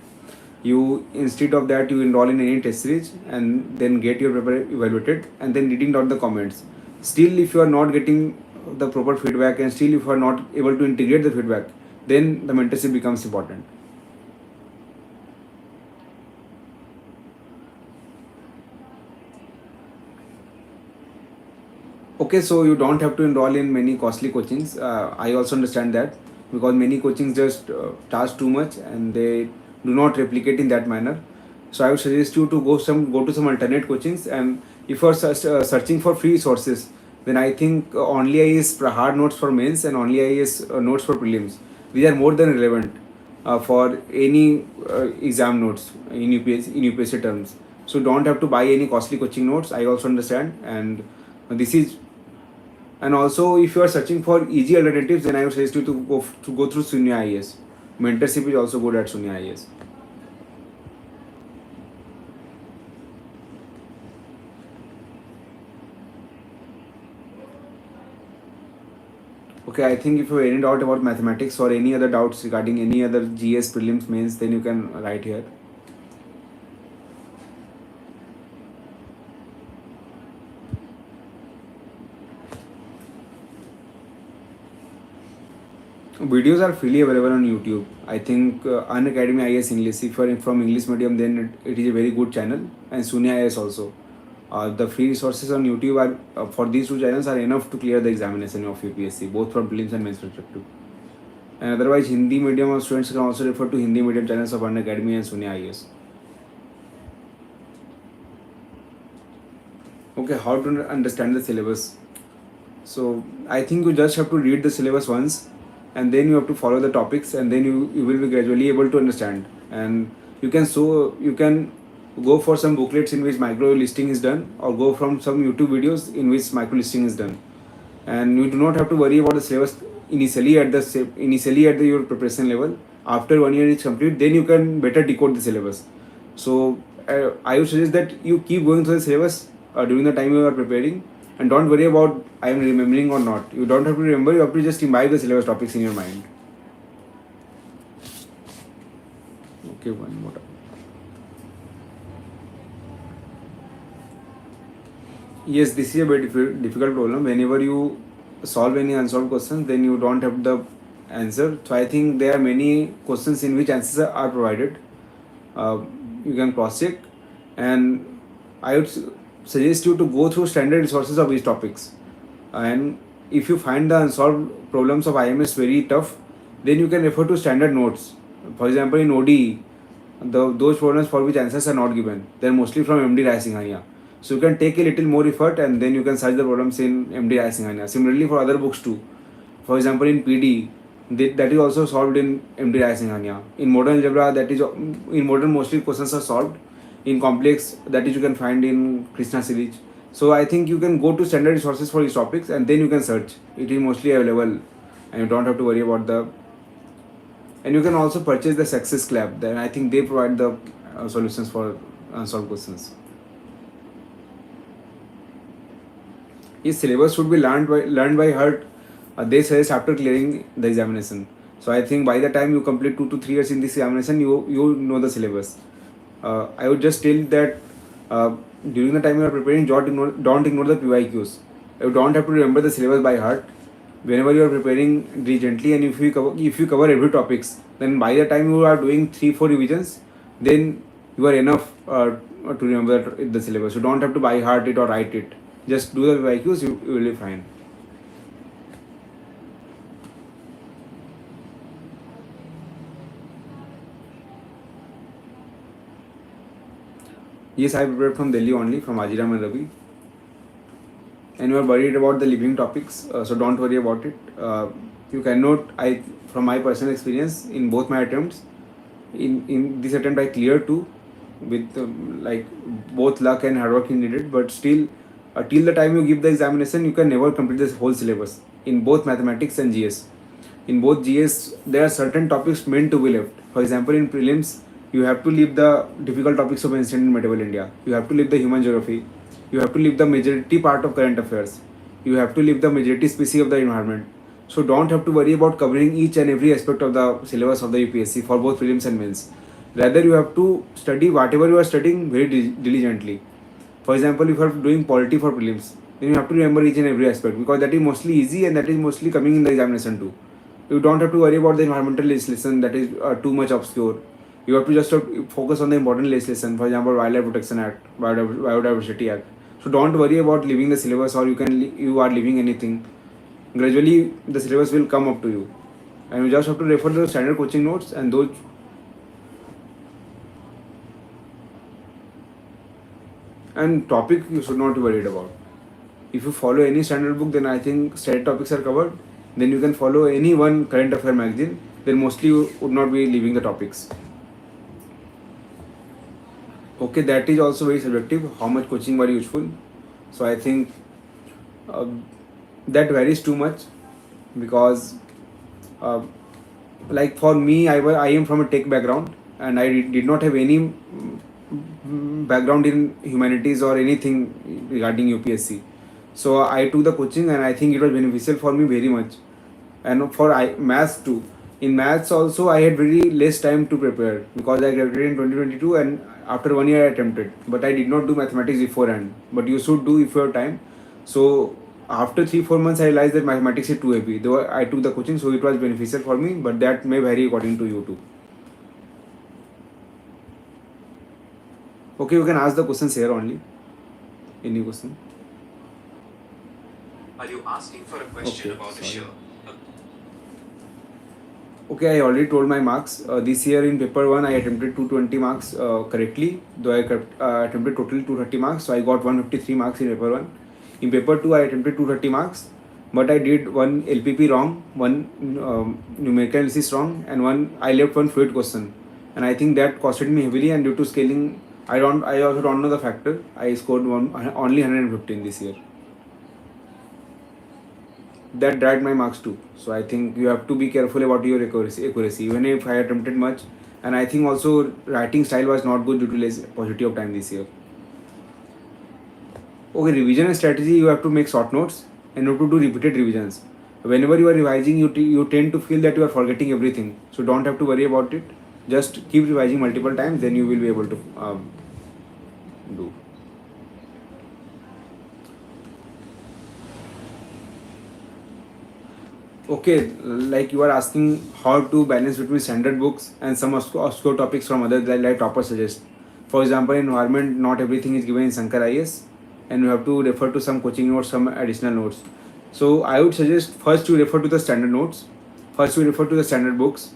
You, instead of that, you enroll in any test series and then get your paper evaluated and then reading down the comments. Still, if you are not getting the proper feedback and still if you are not able to integrate the feedback, then the mentorship becomes important. Okay, so you don't have to enroll in many costly coachings. I also understand that, because many coachings just charge too much and they do not replicate in that manner. So I would suggest you to go to some alternate coachings. And if you are searching for free sources, then I think only IAS hard notes for mains and only IAS notes for prelims. These are more than relevant for any exam notes in UPSC terms. So don't have to buy any costly coaching notes. I also understand, and this is. And also, if you are searching for easy alternatives, then I would suggest you to go through Sunya IAS. Mentorship is also good at Sunya IAS. Okay, I think if you have any doubt about mathematics or any other doubts regarding any other GS prelims mains, then you can write here. Videos are freely available on YouTube. I think Unacademy IAS English. If you are from English medium, then it is a very good channel, and Sunya IAS also. The free resources on YouTube are for these two channels are enough to clear the examination of UPSC, both from prelims and mains perspective. And otherwise, Hindi medium students can also refer to Hindi medium channels of Unacademy and Sunya IAS. Okay, how to understand the syllabus? So I think you just have to read the syllabus once, and then you have to follow the topics, and then you will be gradually able to understand. And you can go for some booklets in which micro listing is done, or go from some YouTube videos in which micro listing is done. And you do not have to worry about the syllabus initially at your preparation level. After 1 year is complete, then you can better decode the syllabus. So I would suggest that you keep going through the syllabus during the time you are preparing, and don't worry about I am remembering or not. You don't have to remember, you have to just imbibe the syllabus topics in your mind. Okay, one more time. Yes, this is a very difficult problem. Whenever you solve any unsolved questions, then you don't have the answer. So I think there are many questions in which answers are provided. You can cross check, and I would suggest you to go through standard resources of these topics. And if you find the unsolved problems of IMS very tough, then you can refer to standard notes. For example, in ODE, those problems for which answers are not given, they are mostly from MD Rai Singhania. So you can take a little more effort and then you can search the problems in MD Rai Singhania. Similarly for other books too. For example, in PD, that is also solved in MD Rai Singhania. In modern algebra, in modern mostly questions are solved. In complex, that is you can find in Krishna series. So I think you can go to standard resources for these topics and then you can search. It is mostly available, and you don't have to worry about the. And you can also purchase the Success Club. Then I think they provide the solutions for unsolved questions. His syllabus should be learned by heart. They suggest after clearing the examination. So I think by the time you complete 2 to 3 years in this examination, you know the syllabus. I would just tell that during the time you are preparing, don't ignore the PYQs. You don't have to remember the syllabus by heart. Whenever you are preparing, read gently, and if you cover every topics, then by the time you are doing 3-4 revisions, then you are enough to remember the syllabus. You don't have to by heart it or write it. Just do the PYQs, you will be fine. Yes, I prepared from Delhi only, from Ajiram and Ravi. And you are worried about the living topics, so don't worry about it. You cannot, from my personal experience, in both my attempts, in this attempt I cleared two, with like both luck and hard work is needed, but still, till the time you give the examination, you can never complete this whole syllabus in both mathematics and GS. In both GS, there are certain topics meant to be left. For example, in prelims, you have to leave the difficult topics of ancient and medieval India. You have to leave the human geography. You have to leave the majority part of current affairs. You have to leave the majority species of the environment. So don't have to worry about covering each and every aspect of the syllabus of the UPSC for both prelims and mains. Rather, you have to study whatever you are studying very diligently. For example, if you are doing polity for prelims, then you have to remember each and every aspect, because that is mostly easy and that is mostly coming in the examination too. You don't have to worry about the environmental legislation that is too much obscure. You have to just focus on the important legislation, for example, Wildlife Protection Act, Biodiversity Act. So don't worry about leaving the syllabus, or you are leaving anything. Gradually, the syllabus will come up to you, and you just have to refer to the standard coaching notes and those. And topic you should not be worried about. If you follow any standard book, then I think standard topics are covered. Then you can follow any one current affair magazine. Then mostly you would not be leaving the topics. Okay, that is also very subjective. How much coaching were useful? So I think uh, that varies too much, because uh, like for me, I am from a tech background, and I did not have any background in humanities or anything regarding UPSC. So I took the coaching, and I think it was beneficial for me very much. And for maths too. In maths also, I had very less time to prepare, because I graduated in 2022, and after 1 year I attempted. But I did not do mathematics beforehand. But you should do if you have time. So after 3-4 months, I realized that mathematics is too heavy. Though I took the coaching, so it was beneficial for me. But that may vary according to you too. Okay, you can ask the questions here only. Any question? Are you asking for a question Okay, about the sorry. show? Okay, I already told my marks. This year in paper 1, I attempted 220 marks correctly, though I attempted totally 230 marks. So I got 153 marks in paper 1. In paper 2, I attempted 230 marks, but I did one LPP wrong, one numerical analysis wrong, and I left one fluid question. And I think that costed me heavily, and due to scaling, I also don't know the factor. I scored only 115 this year. That dragged my marks too. So I think you have to be careful about your accuracy. Even if I attempted much, and I think also writing style was not good due to less paucity of time this year. Okay, revision and strategy, you have to make short notes and you have to do repeated revisions. Whenever you are revising, you tend to feel that you are forgetting everything. So don't have to worry about it. Just keep revising multiple times, then you will be able to do. Okay, like you are asking how to balance between standard books and some obscure topics from others like toppers suggest. For example, in environment, not everything is given in Sankar IS, and you have to refer to some coaching notes, some additional notes. So I would suggest first you refer to the standard notes, first you refer to the standard books,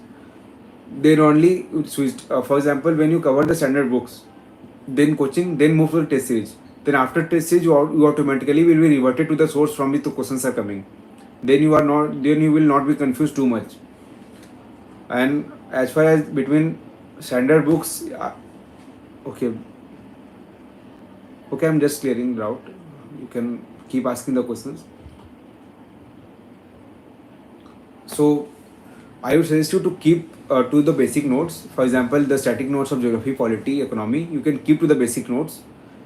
then only you switch. For example, when you cover the standard books, then coaching, then move to the test series. Then after test series, you automatically will be reverted to the source from which the questions are coming. Then you will not be confused too much. And as far as between standard books, okay, I'm just clearing doubt. You can keep asking the questions. So I would suggest you to keep to the basic notes. For example, the static notes of geography, polity, economy, you can keep to the basic notes.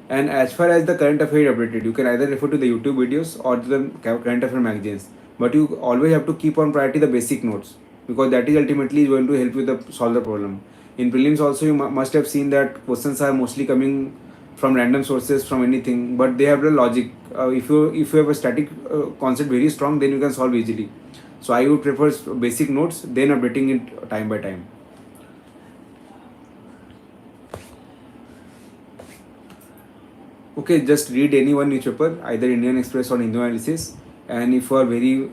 And as far as the current affair updated, you can either refer to the YouTube videos or to the current affair magazines. But you always have to keep on priority the basic notes, because that is ultimately going to help you solve the problem. In prelims also, you must have seen that questions are mostly coming from random sources, from anything, but they have the logic. If you have a static concept very strong, then you can solve easily. So I would prefer basic notes, then updating it time by time. Okay, just read any one newspaper, either Indian Express or Hindu Analysis. And if you are very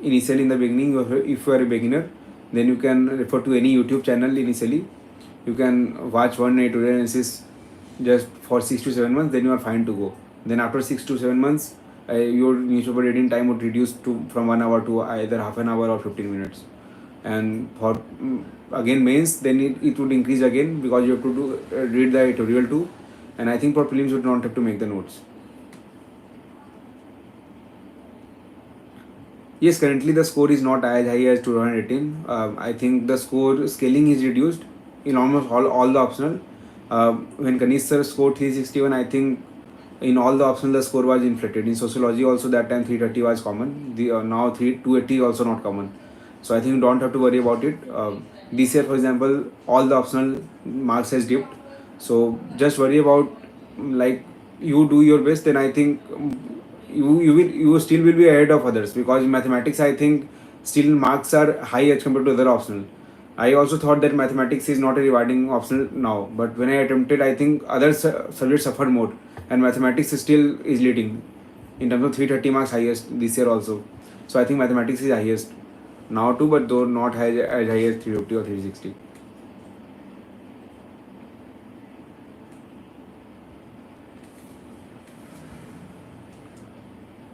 initially in the beginning, if you are a beginner, then you can refer to any YouTube channel initially. You can watch one editorial analysis just for 6 to 7 months, then you are fine to go. Then after 6 to 7 months, your newspaper reading time would reduce to from 1 hour to either half an hour or 15 minutes. And for again mains, then it would increase again, because you have to read the editorial too. And I think for prelims you would not have to make the notes. Yes, currently the score is not as high as 2018. I think the score scaling is reduced in almost all the optional. When Kanish sir scored 361, I think in all the optional the score was inflated. In sociology also that time 330 was common. Now 280 is also not common. So I think you don't have to worry about it. This year, for example, all the optional marks has dipped. So just worry about, like, you do your best, then I think you still will be ahead of others, because in mathematics I think still marks are high as compared to other optional. I also thought that mathematics is not a rewarding optional now, but when I attempted, I think other subjects suffered more, and mathematics still is leading in terms of 330 marks highest this year also. So I think mathematics is highest now too, but though not as high as 350 or 360.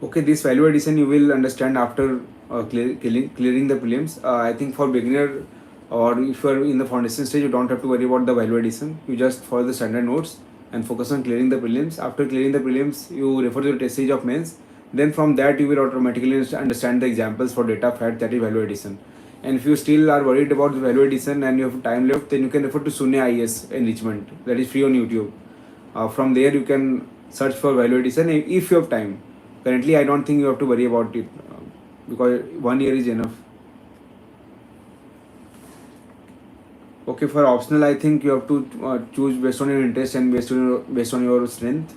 Okay, this value addition you will understand after clearing the prelims. I think for beginner, or if you are in the foundation stage, you don't have to worry about the value addition. You just follow the standard notes and focus on clearing the prelims. After clearing the prelims, you refer to the test stage of mains. Then from that, you will automatically understand the examples for data fact, that is value addition. And if you still are worried about the value addition and you have time left, then you can refer to Sunya IS enrichment, that is free on YouTube. From there, you can search for value addition if you have time. Currently, I don't think you have to worry about it, because 1 year is enough. Okay, for optional, I think you have to choose based on your interest and based on your strength.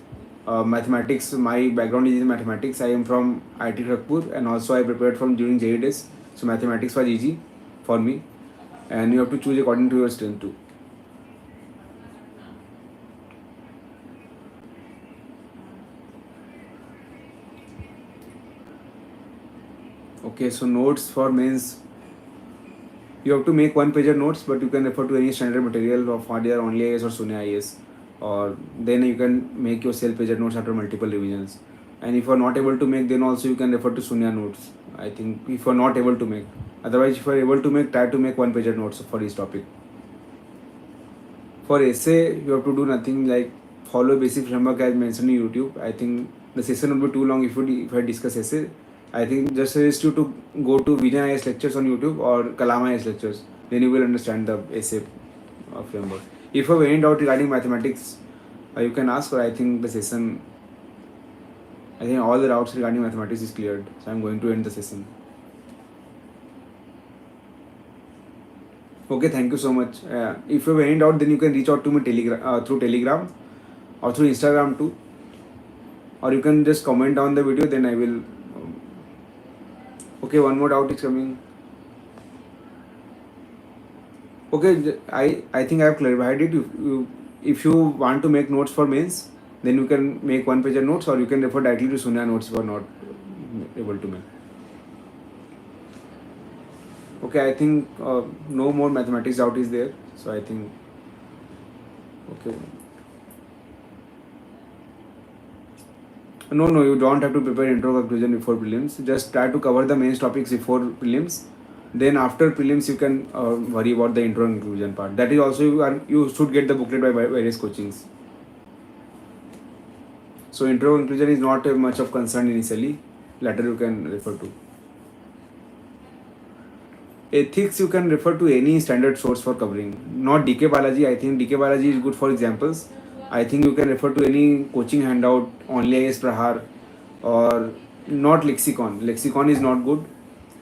Mathematics, my background is in mathematics. I am from IIT Kharagpur, and also I prepared from during JEE days. So mathematics was easy for me, and you have to choose according to your strength too. Okay, so notes for mains, you have to make one pager notes, but you can refer to any standard material of either Only IS or Sunya IS, or then you can make your self pager notes after multiple revisions. And if you are not able to make, then also you can refer to Sunya notes. I think if you are not able to make, otherwise if you are able to make, try to make one pager notes for each topic. For essay, you have to do nothing, like follow basic framework as mentioned in YouTube. I think the session will be too long if I discuss essay. I think just suggest you to go to Vijan IS lectures on YouTube or Kalama IS lectures. Then you will understand the essay framework. If you have any doubt regarding mathematics, you can ask, or I think the session, I think all the doubts regarding mathematics is cleared. So I'm going to end the session. Okay, thank you so much. If you have any doubt, then you can reach out to me through Telegram or through Instagram too. Or you can just comment on the video, then I will. Okay, one more doubt is coming. Okay, I think I have clarified it. If you want to make notes for mains, then you can make one pager notes, or you can refer directly to Sunya notes if you are not able to make. Okay, I think no more mathematics doubt is there. So I think, okay. No, you don't have to prepare intro conclusion before prelims. Just try to cover the main topics before prelims. Then after prelims, you can worry about the intro and conclusion part. That is also you should get the booklet by various coachings. So intro conclusion is not much of concern initially. Later you can refer to. Ethics, you can refer to any standard source for covering. Not DK Balaji. I think DK Balaji is good for examples. I think you can refer to any coaching handout, Only IS Prahar, or not Lexicon. Lexicon is not good.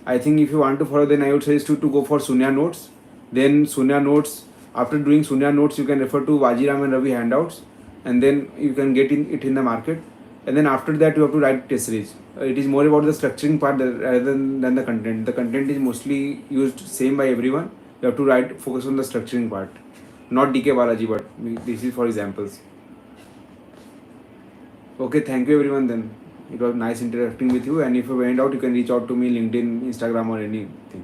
I think if you want to follow, then I would suggest you to go for Sunya notes. Then Sunya notes, after doing Sunya notes, you can refer to Vajiram and Ravi handouts. and then you can get it in the market. And then after that you have to write test series. It is more about the structuring part rather than the content. The content is mostly used same by everyone. You have to focus on the structuring part, not DK Balaji, but this is for examples. Okay, thank you everyone then. It was nice interacting with you, and if you find out, you can reach out to me LinkedIn, Instagram, or anything.